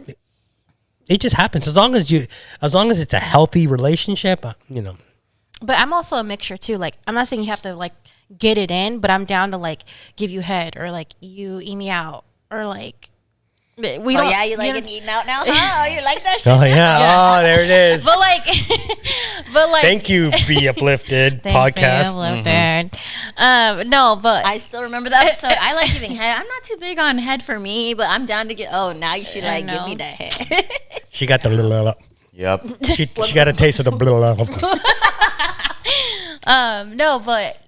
Speaker 1: it just happens. As long as it's a healthy relationship, you know.
Speaker 4: But I'm also a mixture too. Like, I'm not saying you have to like get it in, but I'm down to like give you head or like you eat me out or like we
Speaker 2: Oh
Speaker 4: don't.
Speaker 2: yeah, you like
Speaker 4: know-
Speaker 2: it eating out now? Huh? Oh, you like that shit?
Speaker 1: Oh yeah. Oh, there it is.
Speaker 4: But like,
Speaker 1: Thank you, Be Uplifted podcast.
Speaker 4: No, but
Speaker 2: I still remember that episode. I like giving head. I'm not too big on head for me, but I'm down to get. Oh, now you should like give me that head.
Speaker 1: She got the little.
Speaker 3: Yep.
Speaker 1: She got a taste of the little.
Speaker 4: no, but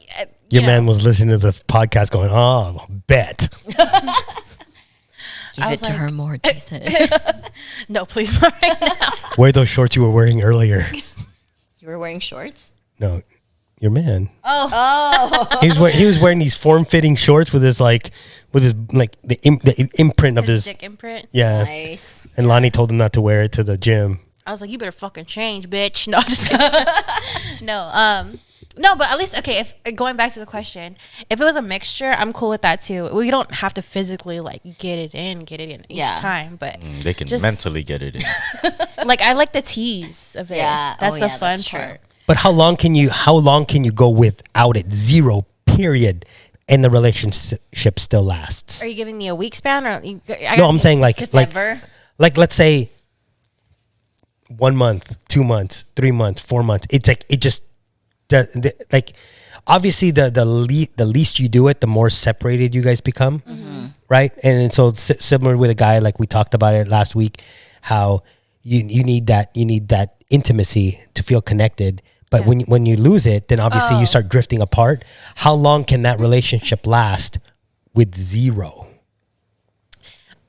Speaker 1: Your man was listening to the podcast, going, "Oh, bet."
Speaker 2: Give it to her more, Jason.
Speaker 4: no, please not right now.
Speaker 1: Wear those shorts you were wearing earlier.
Speaker 2: You were wearing shorts?
Speaker 1: No, your man.
Speaker 2: Oh.
Speaker 1: He was wearing these form-fitting shorts with his the imprint of his.
Speaker 4: dick imprint.
Speaker 1: Yeah.
Speaker 2: Nice.
Speaker 1: And Lani told him not to wear it to the gym.
Speaker 4: I was like, you better fucking change, bitch. No, I'm just kidding. No, but at least, okay, if going back to the question, if it was a mixture, I'm cool with that too. We don't have to physically like get it in each time, but
Speaker 3: They can
Speaker 4: just-
Speaker 3: mentally get it in.
Speaker 4: like I like the tease of it.
Speaker 2: Yeah.
Speaker 4: That's
Speaker 2: Oh,
Speaker 4: the
Speaker 2: yeah,
Speaker 4: fun
Speaker 2: that's true.
Speaker 4: part.
Speaker 1: But how long can you go without it? 0 period, and the relationship still lasts.
Speaker 4: Are you giving me a week span or?
Speaker 1: No, I'm saying like
Speaker 2: Ever?
Speaker 1: let's say 1 month, 2 months, 3 months, 4 months. It's like it just like obviously the least you do it, the more separated you guys become, right? And so it's similar with a guy, like we talked about it last week, how you need that intimacy to feel connected, But when you lose it, then obviously you start drifting apart. How long can that relationship last with 0?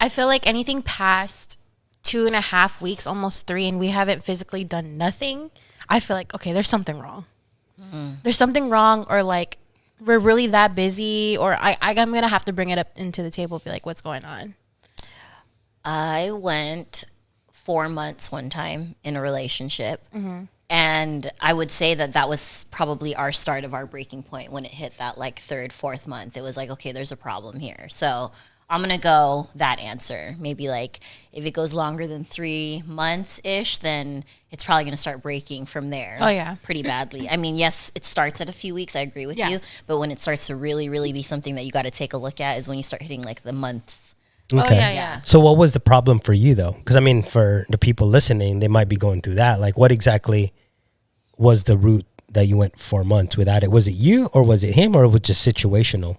Speaker 4: I feel like anything past 2.5 weeks, almost 3, and we haven't physically done nothing, I feel like, okay, there's something wrong. There's something wrong, or like we're really that busy, or I'm going to have to bring it up into the table, be like, what's going on?
Speaker 2: I went 4 months one time in a relationship. And I would say that was probably our start of our breaking point when it hit that like 3rd, 4th month. It was like, okay, there's a problem here. So I'm going to go that answer. Maybe like if it goes longer than 3 months-ish, then it's probably going to start breaking from there.
Speaker 4: Oh, yeah.
Speaker 2: Pretty badly. I mean, yes, it starts at a few weeks. I agree with you. But when it starts to really, really be something that you got to take a look at is when you start hitting like the months.
Speaker 4: Okay. Oh, yeah.
Speaker 1: So what was the problem for you though? Because I mean, for the people listening, they might be going through that. Like, what exactly was the route that you went 4 months without it? Was it you, or was it him, or was it just situational?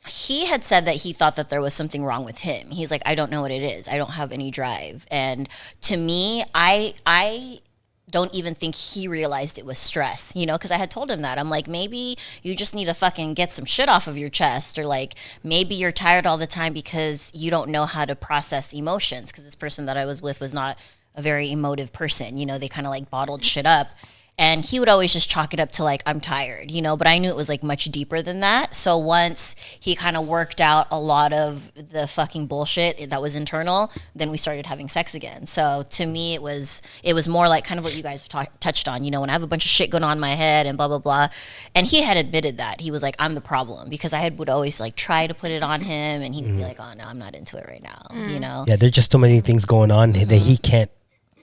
Speaker 2: He had said that he thought that there was something wrong with him. He's like, I don't know what it is. I don't have any drive. And to me, I don't even think he realized it was stress, you know, because I had told him that. I'm like, maybe you just need to fucking get some shit off of your chest, or like maybe you're tired all the time because you don't know how to process emotions, because this person that I was with was not a very emotive person. You know, they kind of like bottled shit up. And he would always just chalk it up to like, I'm tired, you know, but I knew it was like much deeper than that. So once he kind of worked out a lot of the fucking bullshit that was internal, then we started having sex again. So to me, it was more like kind of what you guys touched on, you know, when I have a bunch of shit going on in my head and blah, blah, blah. And he had admitted that. He was like, I'm the problem, because I would always like try to put it on him, and he would be like, oh no, I'm not into it right now, you know?
Speaker 1: Yeah, there's just so many things going on that he can't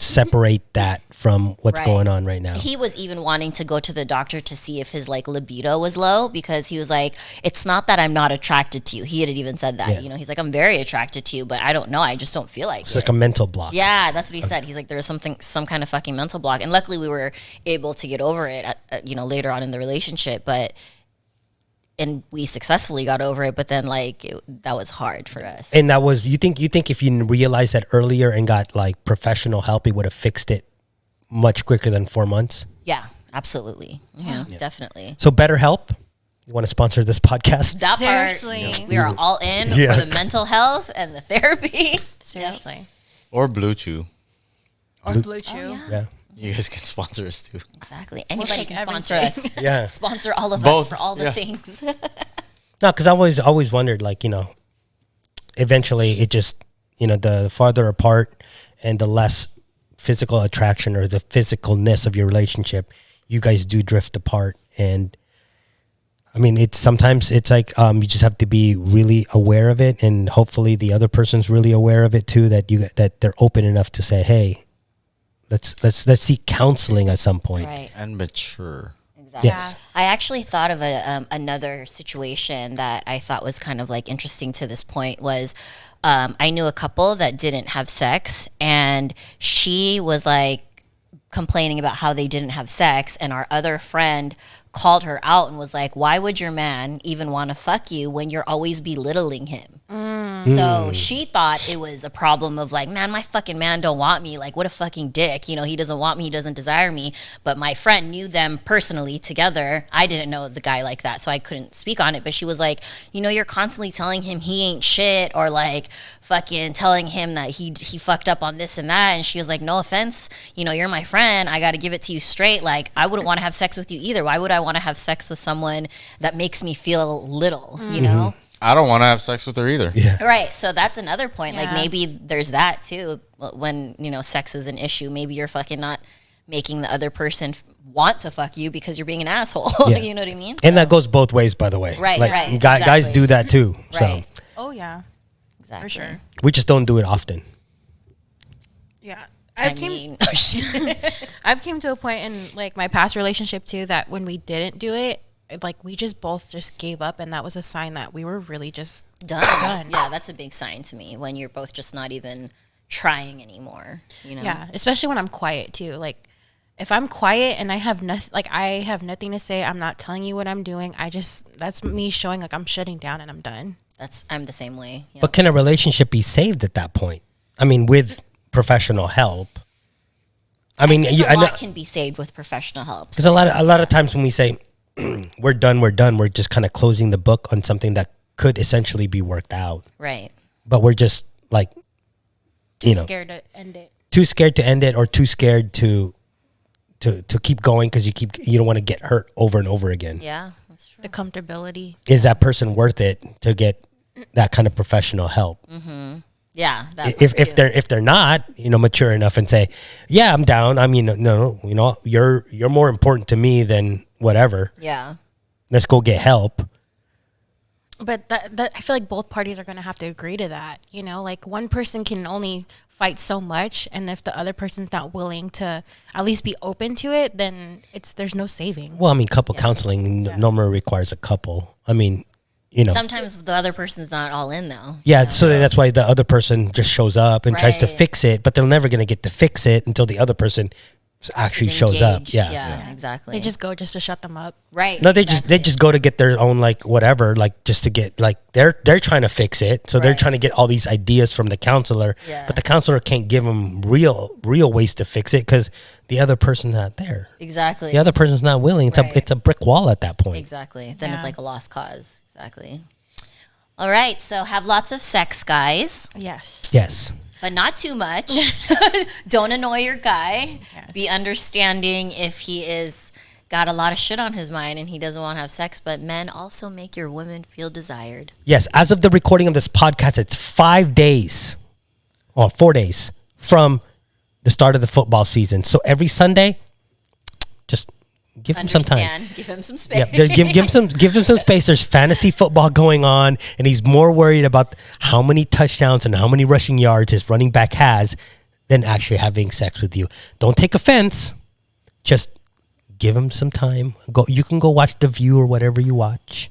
Speaker 1: separate that from what's going on right now.
Speaker 2: He was even wanting to go to the doctor to see if his like libido was low, because he was like, it's not that I'm not attracted to you. He had even said that, you know, he's like, I'm very attracted to you, but I don't know, I just don't feel like
Speaker 1: it's like a mental block.
Speaker 2: Yeah, that's what he said. He's like, there was some kind of fucking mental block. And luckily we were able to get over it you know, later on in the relationship, and we successfully got over it, but then like that was hard for us.
Speaker 1: And that was, you think if you realized that earlier and got like professional help, it would have fixed it much quicker than 4 months?
Speaker 2: Yeah, absolutely. Yeah, definitely.
Speaker 1: So BetterHelp, you want to sponsor this podcast?
Speaker 2: That
Speaker 4: Seriously.
Speaker 2: part, we are all in for the mental health and the therapy.
Speaker 4: Seriously.
Speaker 3: Or Blue Chew.
Speaker 4: Or Blue Chew.
Speaker 2: Oh,
Speaker 1: Yeah.
Speaker 3: You guys can sponsor us too.
Speaker 2: Exactly. Anybody
Speaker 4: take
Speaker 2: can sponsor
Speaker 4: everything.
Speaker 2: us.
Speaker 1: Yeah.
Speaker 2: Sponsor all of
Speaker 3: Both.
Speaker 2: us for all the things.
Speaker 1: No, because I always wondered, like, you know, eventually it just, you know, the farther apart and the less physical attraction or the physicalness of your relationship, you guys do drift apart. And I mean, sometimes it's like you just have to be really aware of it, and hopefully the other person's really aware of it too, that they're open enough to say, hey, let's seek counseling at some point.
Speaker 2: Right.
Speaker 3: And mature.
Speaker 2: Exactly.
Speaker 1: Yes.
Speaker 2: I actually thought of another situation that I thought was kind of like interesting to this point was I knew a couple that didn't have sex, and she was like complaining about how they didn't have sex, and our other friend called her out and was like, why would your man even want to fuck you when you're always belittling him? So she thought it was a problem of like, man, my fucking man don't want me. Like, what a fucking dick. You know, he doesn't want me. He doesn't desire me. But my friend knew them personally together. I didn't know the guy like that, so I couldn't speak on it. But she was like, you know, you're constantly telling him he ain't shit, or like fucking telling him that he fucked up on this and that. And she was like, no offense, you know, you're my friend. I got to give it to you straight. Like, I wouldn't want to have sex with you either. Why would I want to have sex with someone that makes me feel little, you know?
Speaker 3: I don't want to have sex with her either.
Speaker 1: Yeah.
Speaker 2: Right. So that's another point. Like
Speaker 4: Yeah.
Speaker 2: maybe there's that too. When, you know, sex is an issue, maybe you're fucking not making the other person want to fuck you because you're being an asshole.
Speaker 1: Yeah.
Speaker 2: You know what I mean?
Speaker 1: And that goes both ways, by the way.
Speaker 2: Right,
Speaker 1: Like,
Speaker 2: right,
Speaker 1: Guys
Speaker 2: exactly.
Speaker 1: do that too.
Speaker 2: Right.
Speaker 1: So
Speaker 4: Oh, yeah.
Speaker 2: Exactly.
Speaker 4: For sure.
Speaker 1: we just don't do it often.
Speaker 4: Yeah.
Speaker 2: I mean,
Speaker 4: I've came to a point in like my past relationship too that when we didn't do it, like we just both just gave up, and that was a sign that we were really just
Speaker 2: done. Yeah, that's a big sign to me when you're both just not even trying anymore. You know?
Speaker 4: Yeah, especially when I'm quiet too. Like if I'm quiet and I have nothing to say, I'm not telling you what I'm doing. That's me showing like I'm shutting down and I'm done.
Speaker 2: I'm the same way. Yeah.
Speaker 1: But can a relationship be saved at that point? I mean, with professional help. I mean,
Speaker 2: A lot can be saved with professional help.
Speaker 1: because a lot of times when we say we're done, we're just kind of closing the book on something that could essentially be worked out.
Speaker 2: Right.
Speaker 1: But we're just like,
Speaker 4: Too scared to end it.
Speaker 1: too scared to end it, or too scared to keep going because you don't want to get hurt over and over again.
Speaker 2: Yeah, that's true.
Speaker 4: The comfortability.
Speaker 1: Is that person worth it to get that kind of professional help?
Speaker 2: Yeah.
Speaker 1: If they're not, mature enough and say, yeah, I'm down. I mean, no, you're more important to me than whatever.
Speaker 2: Yeah.
Speaker 1: Let's go get help.
Speaker 4: But that I feel like both parties are going to have to agree to that. Like one person can only fight so much, and if the other person's not willing to at least be open to it, then there's no saving.
Speaker 1: Well, I mean, couple counseling normally requires a couple. I mean,
Speaker 2: Sometimes the other person's not all in though.
Speaker 1: Yeah, so then that's why the other person just shows up and tries to
Speaker 2: Right.
Speaker 1: fix it, but they're never going to get to fix it until the other person actually shows up.
Speaker 2: Engaged.
Speaker 1: Yeah.
Speaker 2: Exactly.
Speaker 4: They just go just to shut them up.
Speaker 2: right.
Speaker 1: No, they
Speaker 2: exactly.
Speaker 1: just go to get their own like whatever, like just to get like they're trying to fix it, so they're
Speaker 2: Right.
Speaker 1: trying to get all these ideas from the counselor,
Speaker 2: Yeah.
Speaker 1: but the counselor can't give them real ways to fix it because the other person's not there.
Speaker 2: Exactly.
Speaker 1: The other person's not willing.
Speaker 2: Right.
Speaker 1: It's a brick wall at that point.
Speaker 2: Exactly. Then
Speaker 4: Yeah.
Speaker 2: it's like a lost cause. Exactly. All right. So have lots of sex, guys,
Speaker 4: Yes.
Speaker 1: Yes.
Speaker 2: but not too much. Don't annoy your guy.
Speaker 4: Yes.
Speaker 2: Be understanding if he is got a lot of shit on his mind and he doesn't want to have sex. But men, also make your women feel desired.
Speaker 1: Yes, as of the recording of this podcast, it's 4 days from the start of the football season. So every Sunday, just give him some time.
Speaker 2: Understand. Give him some space.
Speaker 1: Yeah, give him some space. There's fantasy football going on, and he's more worried about how many touchdowns and how many rushing yards his running back has than actually having sex with you. Don't take offense. Just give him some time. You can go watch The View or whatever you watch.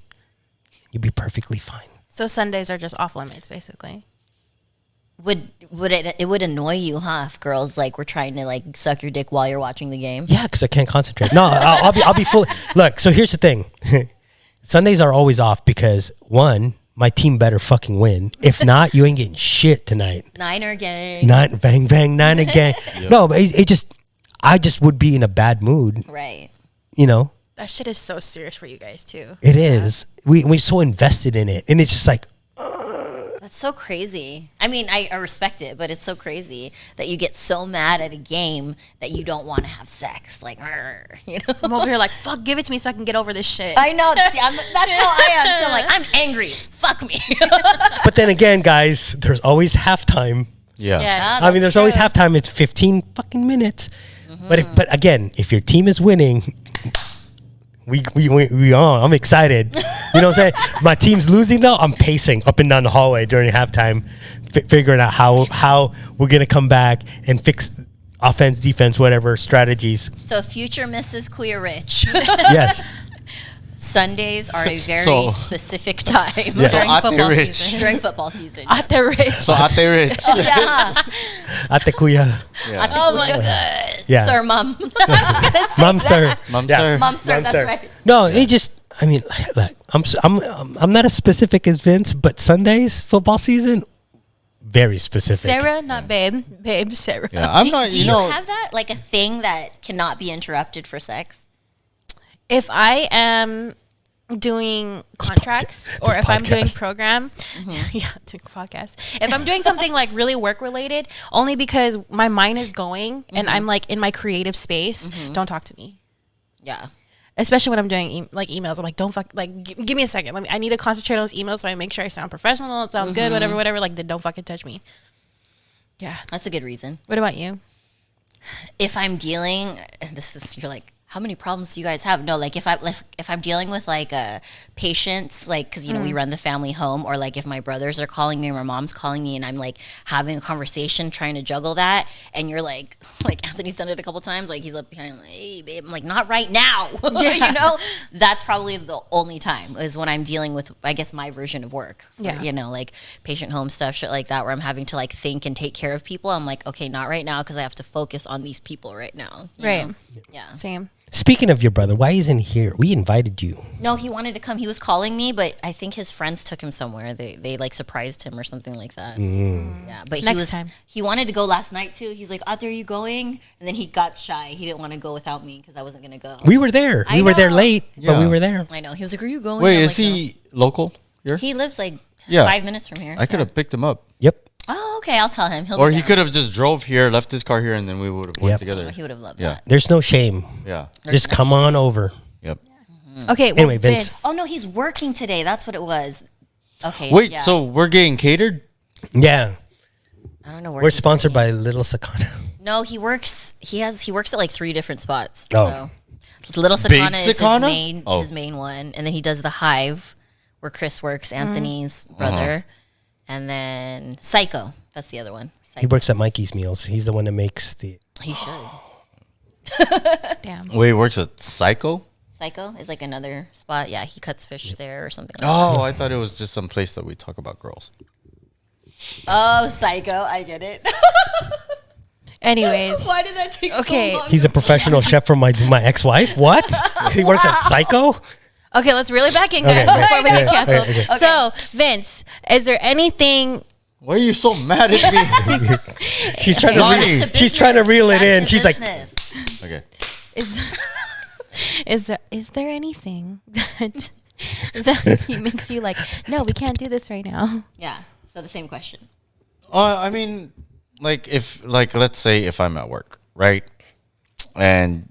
Speaker 1: You'll be perfectly fine.
Speaker 4: So Sundays are just off limits, basically.
Speaker 2: Would it would annoy you, huh? If girls like were trying to like suck your dick while you're watching the game.
Speaker 1: Yeah, because I can't concentrate. No, I'll be full. Look, so here's the thing. Sundays are always off because one, my team better fucking win. If not, you ain't getting shit tonight.
Speaker 2: Niner gang.
Speaker 1: Bang bang, Niner gang. No, but I just would be in a bad mood.
Speaker 2: Right.
Speaker 4: That shit is so serious for you guys too.
Speaker 1: It is. We're so invested in it, and it's just like.
Speaker 2: That's so crazy. I mean, I respect it, but it's so crazy that you get so mad at a game that you don't want to have sex. Like,
Speaker 4: I'm over here like, fuck, give it to me so I can get over this shit.
Speaker 2: I know. See, that's how I am. So I'm like, I'm angry. Fuck me.
Speaker 1: But then again, guys, there's always halftime.
Speaker 3: Yeah.
Speaker 4: Yes.
Speaker 1: I mean, there's always halftime. It's 15 fucking minutes. But again, if your team is winning, we are. I'm excited. You know what I'm saying? My team's losing though. I'm pacing up and down the hallway during halftime, figuring out how we're gonna come back and fix offense, defense, whatever strategies.
Speaker 2: So future Mrs. Queer Rich.
Speaker 1: Yes.
Speaker 2: Sundays are a very
Speaker 3: So-
Speaker 2: specific time
Speaker 1: Yeah.
Speaker 3: So
Speaker 4: During
Speaker 3: Ate
Speaker 4: football
Speaker 3: Rich.
Speaker 4: season.
Speaker 2: during football season.
Speaker 4: At the rich.
Speaker 3: So Ate Rich.
Speaker 2: Yeah.
Speaker 1: Ate kuya.
Speaker 3: Yeah.
Speaker 2: Oh my god.
Speaker 1: Yeah.
Speaker 2: Sir, mom.
Speaker 1: Mom, sir.
Speaker 3: Mom,
Speaker 1: Yeah.
Speaker 3: sir.
Speaker 2: Mom, sir,
Speaker 1: Mom,
Speaker 2: that's
Speaker 1: sir.
Speaker 2: right.
Speaker 1: No, it just. I mean, like, I'm not as specific as Vince, but Sundays football season, very specific.
Speaker 4: Sarah, not babe. Babe, Sarah.
Speaker 3: Yeah, I'm not.
Speaker 2: Do
Speaker 3: You
Speaker 2: you
Speaker 3: know.
Speaker 2: have that? Like a thing that cannot be interrupted for sex?
Speaker 4: If I am doing contracts or
Speaker 1: this
Speaker 4: if I'm doing
Speaker 1: podcast.
Speaker 4: program, yeah, doing podcast. If I'm doing something like really work related, only because my mind is going and I'm like in my creative space, don't talk to me.
Speaker 2: Yeah.
Speaker 4: Especially when I'm doing like emails, I'm like, don't fuck, like, give me a second. I need to concentrate on this email so I make sure I sound professional, it sounds good, whatever. Like, then don't fucking touch me. Yeah.
Speaker 2: That's a good reason.
Speaker 4: What about you?
Speaker 2: If I'm dealing, and this is, you're like, how many problems do you guys have? No, like if I'm dealing with like patients, like because we run the family home, or like if my brothers are calling me or my mom's calling me, and I'm like having a conversation, trying to juggle that, and you're like Anthony's done it a couple times, like he's up behind, like, hey babe, I'm like, not right now, that's probably the only time is when I'm dealing with, I guess, my version of work, like patient home stuff, shit like that, where I'm having to like think and take care of people. I'm like, okay, not right now because I have to focus on these people right now. you
Speaker 4: Right.
Speaker 2: know? Yeah.
Speaker 4: Same.
Speaker 1: Speaking of your brother, why isn't he here? We invited you.
Speaker 2: No, he wanted to come. He was calling me, but I think his friends took him somewhere. They like surprised him or something like that. Yeah, but
Speaker 4: Next time.
Speaker 2: he wanted to go last night too. He's like, "Arthur, are you going?" And then he got shy. He didn't want to go without me because I wasn't gonna go.
Speaker 1: We were there.
Speaker 2: I
Speaker 1: We were there
Speaker 2: know.
Speaker 1: late, but
Speaker 3: Yeah.
Speaker 1: we were there.
Speaker 2: I know. He was like, "Are you going?"
Speaker 3: Wait,
Speaker 2: I'm
Speaker 3: is
Speaker 2: like,
Speaker 3: he local here?
Speaker 2: No. He lives like
Speaker 3: Yeah.
Speaker 2: 5 minutes from here.
Speaker 3: I could have picked him up.
Speaker 1: Yep.
Speaker 2: Oh, okay. I'll tell him. He'll
Speaker 3: Or
Speaker 2: be
Speaker 3: he
Speaker 2: down.
Speaker 3: could have just drove here, left his car here, and then we would have went
Speaker 1: Yep.
Speaker 3: together.
Speaker 2: He would have loved
Speaker 3: Yeah.
Speaker 2: that.
Speaker 1: There's no shame.
Speaker 3: Yeah.
Speaker 1: Just come on over.
Speaker 3: Yep.
Speaker 4: Okay. Well,
Speaker 1: Anyway, Vince.
Speaker 2: Oh no, he's working today. That's what it was. Okay.
Speaker 3: Wait,
Speaker 2: yeah.
Speaker 3: so we're getting catered?
Speaker 1: Yeah.
Speaker 2: I don't know where
Speaker 1: We're
Speaker 2: he's
Speaker 1: sponsored
Speaker 2: working.
Speaker 1: by Little Sakana.
Speaker 2: No, he works. He works at like 3 different spots.
Speaker 1: Oh.
Speaker 2: So Little
Speaker 3: Big
Speaker 2: Sakana is
Speaker 3: Sakana?
Speaker 2: his main one, and then he does the Hive, where Chris works, Anthony's brother, and then Psycho. That's the other one.
Speaker 1: He
Speaker 2: Psycho.
Speaker 1: works at Mikey's Meals. He's the one that makes the.
Speaker 2: He should.
Speaker 4: damn.
Speaker 3: Wait, works at Psycho?
Speaker 2: Psycho is like another spot. Yeah, he cuts fish there or something. Like
Speaker 3: Oh, I thought it was just some place that we talk about girls.
Speaker 2: that. Oh, Psycho. I get it.
Speaker 4: Anyways,
Speaker 2: Why did that take
Speaker 4: Okay.
Speaker 2: so long?
Speaker 1: He's a professional chef for my ex-wife. What? He works at Psycho.
Speaker 4: okay, let's reel it back in, guys,
Speaker 1: Okay,
Speaker 4: before we get
Speaker 1: okay,
Speaker 4: canceled.
Speaker 1: okay.
Speaker 4: So, Vince, is there anything?
Speaker 3: Why are you so mad at me?
Speaker 1: She's trying to.
Speaker 3: Lani.
Speaker 2: Back to
Speaker 1: She's trying to
Speaker 2: business.
Speaker 1: reel it
Speaker 2: Back
Speaker 1: in.
Speaker 2: to
Speaker 1: She's like,
Speaker 2: business.
Speaker 3: Okay.
Speaker 4: Is there anything that he makes you like? No, we can't do this right now.
Speaker 2: Yeah. So the same question.
Speaker 3: I mean, let's say if I'm at work, right? And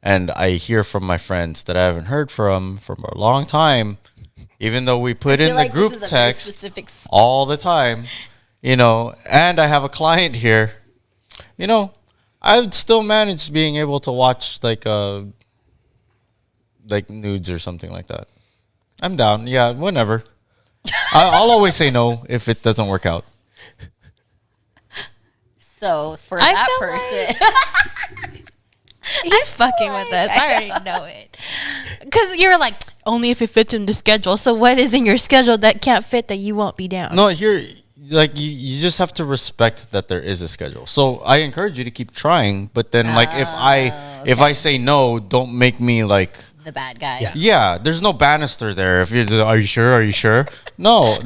Speaker 3: I hear from my friends that I haven't heard from a long time, even though we put in the group
Speaker 2: this is a very
Speaker 3: text
Speaker 2: specific
Speaker 3: all the time, and I have a client here, I would still manage being able to watch like nudes or something like that. I'm down. Yeah, whenever. I'll always say no if it doesn't work out.
Speaker 2: So for
Speaker 4: I
Speaker 2: that
Speaker 4: feel
Speaker 2: person,
Speaker 4: He's fucking with us. I already know it. Because you're like, only if it fits in the schedule. So what is in your schedule that can't fit that you won't be down?
Speaker 3: No, you just have to respect that there is a schedule. So I encourage you to keep trying, but then if I say no, don't make me like
Speaker 2: the bad guy.
Speaker 1: Yeah.
Speaker 3: there's no banister there. If you're, are you sure? Are you sure? No,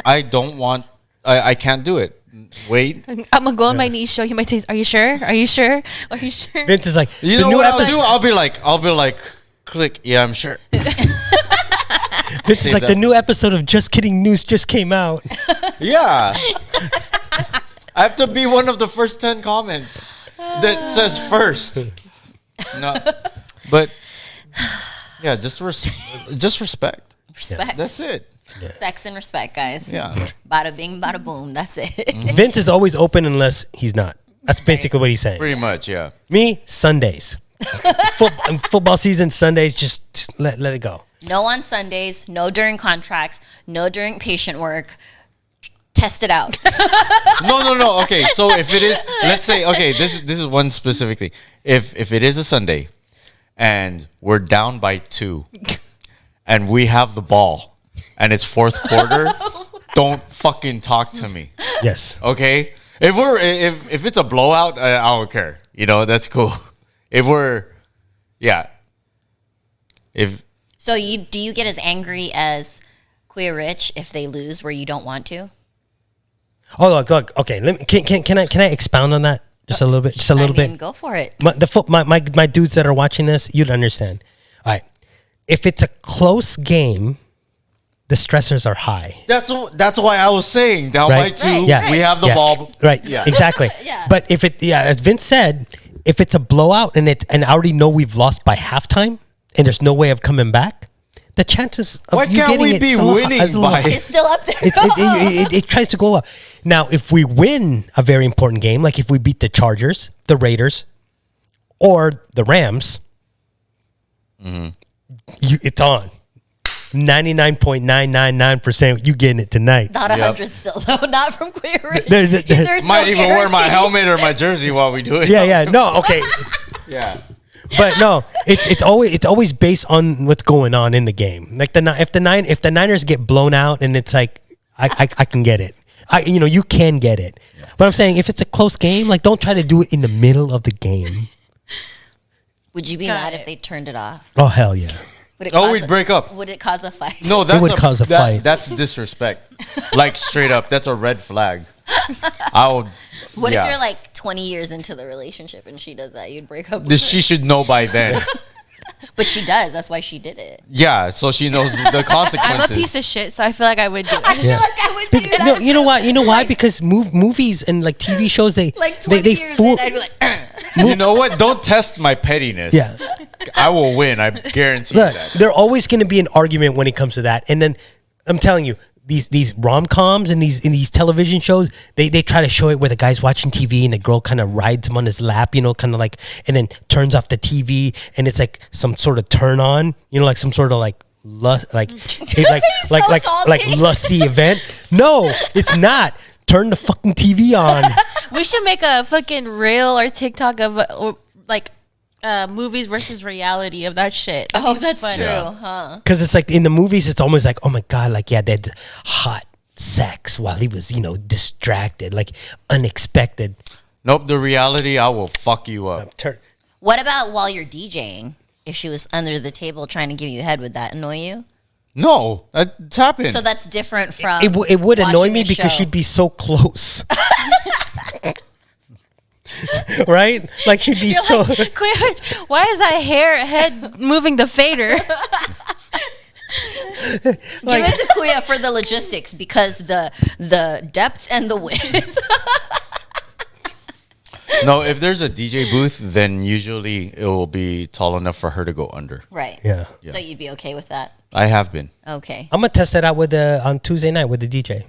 Speaker 3: I don't want. I can't do it. Wait.
Speaker 4: I'm gonna go on my knees, show you my titties. Are you sure? Are you sure? Are you sure?
Speaker 1: Vince is like,
Speaker 3: You
Speaker 1: the
Speaker 3: know
Speaker 1: new
Speaker 3: what I'll
Speaker 1: episode.
Speaker 3: do? I'll be like, click. Yeah, I'm sure.
Speaker 1: Vince is like,
Speaker 3: that.
Speaker 1: the new episode of Just Kidding News just came out.
Speaker 3: Yeah. I have to be one of the first 10 comments that says first. No, but yeah, just respect.
Speaker 2: Respect.
Speaker 3: That's it.
Speaker 2: Sex and respect, guys.
Speaker 3: Yeah.
Speaker 2: Bada bing, bada boom. That's it.
Speaker 1: Vince is always open unless he's not. That's basically what he's saying.
Speaker 3: Pretty much, yeah.
Speaker 1: Me, Sundays. Football season, Sundays, just let it go.
Speaker 2: No on Sundays. No during contracts. No during patient work. Test it out.
Speaker 3: No. Okay, so if it is, let's say, okay, this is one specific thing. If it is a Sunday, and we're down by 2, and we have the ball, and it's fourth quarter, don't fucking talk to me.
Speaker 1: Yes.
Speaker 3: Okay? If it's a blowout, I don't care. That's cool. If we're, yeah.
Speaker 2: So do you get as angry as Queer Rich if they lose where you don't want to?
Speaker 1: Oh, look. Okay, can I expound on that just a little bit? Just a little bit.
Speaker 2: Go for it.
Speaker 1: My dudes that are watching this, you'd understand. All right, if it's a close game, the stressors are high.
Speaker 3: That's why I was saying down
Speaker 1: Right.
Speaker 3: by 2,
Speaker 2: Right,
Speaker 1: Yeah.
Speaker 3: we have the
Speaker 1: Yeah.
Speaker 3: ball.
Speaker 1: Right.
Speaker 3: Yeah.
Speaker 1: Exactly.
Speaker 2: Yeah.
Speaker 1: But if as Vince said, if it's a blowout and I already know we've lost by halftime and there's no way of coming back, the chances of
Speaker 3: Why
Speaker 1: you
Speaker 3: can't
Speaker 1: getting
Speaker 3: we
Speaker 1: it
Speaker 3: be
Speaker 1: is a little-
Speaker 3: winning
Speaker 1: is a little-
Speaker 3: by-
Speaker 2: It's still up there.
Speaker 1: it tries to go up. Now, if we win a very important game, like if we beat the Chargers, the Raiders, or the Rams, it's on. 99.999%, you getting it tonight.
Speaker 2: Not
Speaker 3: Yep.
Speaker 2: 100 still, though. Not from Queer Rich.
Speaker 1: There-
Speaker 2: There's
Speaker 3: Might
Speaker 2: no
Speaker 3: even wear my
Speaker 2: guarantee.
Speaker 3: helmet or my jersey while we do it.
Speaker 1: Yeah, no, okay.
Speaker 3: Yeah.
Speaker 1: But no, it's always based on what's going on in the game. Like if the Niners get blown out and it's like I can get it. You can get it. But I'm saying if it's a close game, like don't try to do it in the middle of the game.
Speaker 2: Would you be
Speaker 4: Got
Speaker 2: mad
Speaker 4: it.
Speaker 2: if they turned it off?
Speaker 1: Oh hell yeah.
Speaker 2: Would it
Speaker 3: Oh,
Speaker 2: cause
Speaker 3: we'd break up.
Speaker 2: Would it cause a fight?
Speaker 3: No, that's
Speaker 1: would cause a fight.
Speaker 3: That's disrespect. Like straight up, that's a red flag. I would.
Speaker 2: What
Speaker 3: yeah.
Speaker 2: if you're like 20 years into the relationship and she does that? You'd break up with her.
Speaker 3: She should know by then.
Speaker 2: But she does. That's why she did it.
Speaker 3: Yeah, so she knows the
Speaker 4: I'm
Speaker 3: consequences.
Speaker 4: a piece of shit, so I feel like I would do it.
Speaker 2: I feel like I would do that.
Speaker 1: No, you know why? You know why? Because movies and like TV shows, they
Speaker 2: Like 20
Speaker 1: they
Speaker 2: years
Speaker 1: fool.
Speaker 2: in, I'd be like,
Speaker 3: You know what? Don't test my pettiness.
Speaker 1: Yeah.
Speaker 3: I will win. I guarantee
Speaker 1: Look,
Speaker 3: that.
Speaker 1: there's always going to be an argument when it comes to that. And then I'm telling you, these rom-coms and these television shows, they try to show it where the guy's watching TV and the girl kind of rides him on his lap, kind of like, and then turns off the TV and it's like some sort of turn on, like some sort of like lust, like like lusty event. No, it's not. Turn the fucking TV on.
Speaker 4: We should make a fucking reel or TikTok of like movies versus reality of that shit.
Speaker 2: oh, that's
Speaker 4: Fun.
Speaker 2: true,
Speaker 3: Yeah.
Speaker 2: huh?
Speaker 1: Because it's like in the movies, it's almost like, oh my God, like, yeah, they had hot sex while he was, distracted, like unexpected.
Speaker 3: Nope, the reality, I will fuck you up.
Speaker 2: What about while you're DJing? If she was under the table trying to give you head, would that annoy you?
Speaker 3: No, it's happened.
Speaker 2: So that's different from
Speaker 1: It would annoy
Speaker 2: watching
Speaker 1: me
Speaker 2: a
Speaker 1: because
Speaker 2: show.
Speaker 1: she'd be so close. Right? Like she'd be so.
Speaker 4: Quit. Why is that head moving the fader?
Speaker 2: Give it to Kuya for the logistics because the depth and the width.
Speaker 3: No, if there's a DJ booth, then usually it will be tall enough for her to go under.
Speaker 2: Right.
Speaker 1: Yeah.
Speaker 2: So you'd be okay with that?
Speaker 3: I have been.
Speaker 2: Okay.
Speaker 1: I'm gonna test that out with on Tuesday night with the DJ.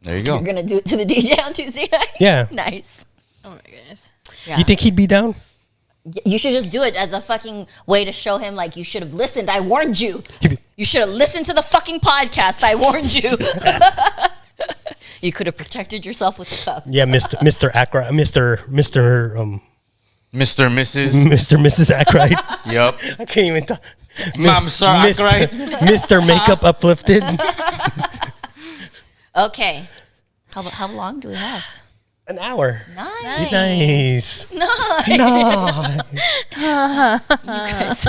Speaker 3: There you go.
Speaker 2: You're gonna do it to the DJ on Tuesday night?
Speaker 1: Yeah.
Speaker 2: Nice.
Speaker 4: Oh my goodness.
Speaker 2: Yeah.
Speaker 1: You think he'd be down?
Speaker 2: You should just do it as a fucking way to show him, like, you should have listened. I warned you.
Speaker 1: He'd be-
Speaker 2: You should have listened to the fucking podcast. I warned you. You could have protected yourself with the cup.
Speaker 1: Yeah, Mr. Ackroyd, Mr.
Speaker 3: Mr. Mrs.
Speaker 1: Mrs. Ackroyd.
Speaker 3: Yep.
Speaker 1: I can't even talk.
Speaker 3: Mom, sir,
Speaker 1: Mr.
Speaker 3: right?
Speaker 1: Mr. Makeup Uplifted.
Speaker 2: Okay. How long do we have?
Speaker 1: An hour.
Speaker 2: Nice.
Speaker 1: Nice.
Speaker 2: Nice.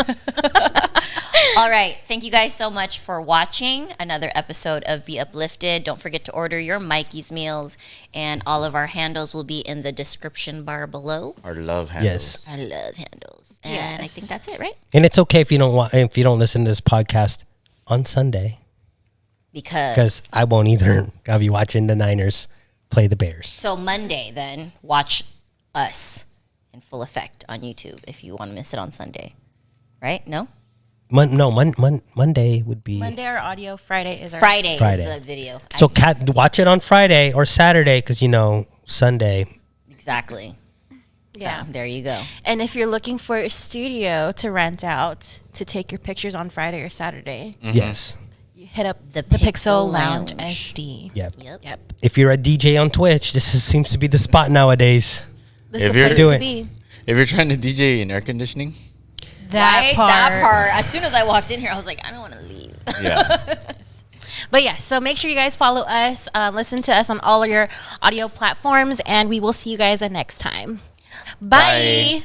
Speaker 2: All right. Thank you guys so much for watching another episode of Be Uplifted. Don't forget to order your Mikey's meals, and all of our handles will be in the description bar below.
Speaker 3: Our love handles.
Speaker 1: Yes.
Speaker 2: I love handles. And I think that's it, right?
Speaker 1: And it's okay if you don't listen to this podcast on Sunday, because I won't either. I'll be watching the Niners play the Bears.
Speaker 2: So Monday, then, watch us in full effect on YouTube if you want to miss it on Sunday. Right? No?
Speaker 1: Monday would be
Speaker 4: Monday our audio, Friday is our
Speaker 2: Friday
Speaker 1: Friday.
Speaker 2: is the video.
Speaker 1: So watch it on Friday or Saturday, because Sunday.
Speaker 2: Exactly.
Speaker 4: Yeah.
Speaker 2: So, there you go.
Speaker 4: And if you're looking for a studio to rent out to take your pictures on Friday or Saturday,
Speaker 1: Yes.
Speaker 4: you hit up
Speaker 2: The
Speaker 4: the
Speaker 2: Pixel
Speaker 4: Pixel Lounge
Speaker 2: Lounge.
Speaker 4: SD.
Speaker 1: Yep.
Speaker 2: Yep.
Speaker 1: If you're a DJ on Twitch, seems to be the spot nowadays.
Speaker 4: This
Speaker 3: If
Speaker 4: is
Speaker 3: you're-
Speaker 4: the
Speaker 1: Do
Speaker 4: place
Speaker 1: it.
Speaker 4: to be.
Speaker 3: If you're trying to DJ in air conditioning,
Speaker 2: That part. As soon as I walked in here, I was like, I don't want to leave.
Speaker 3: yeah.
Speaker 4: But yeah, so make sure you guys follow us, listen to us on all of your audio platforms, and we will see you guys next time. Bye.
Speaker 3: Bye.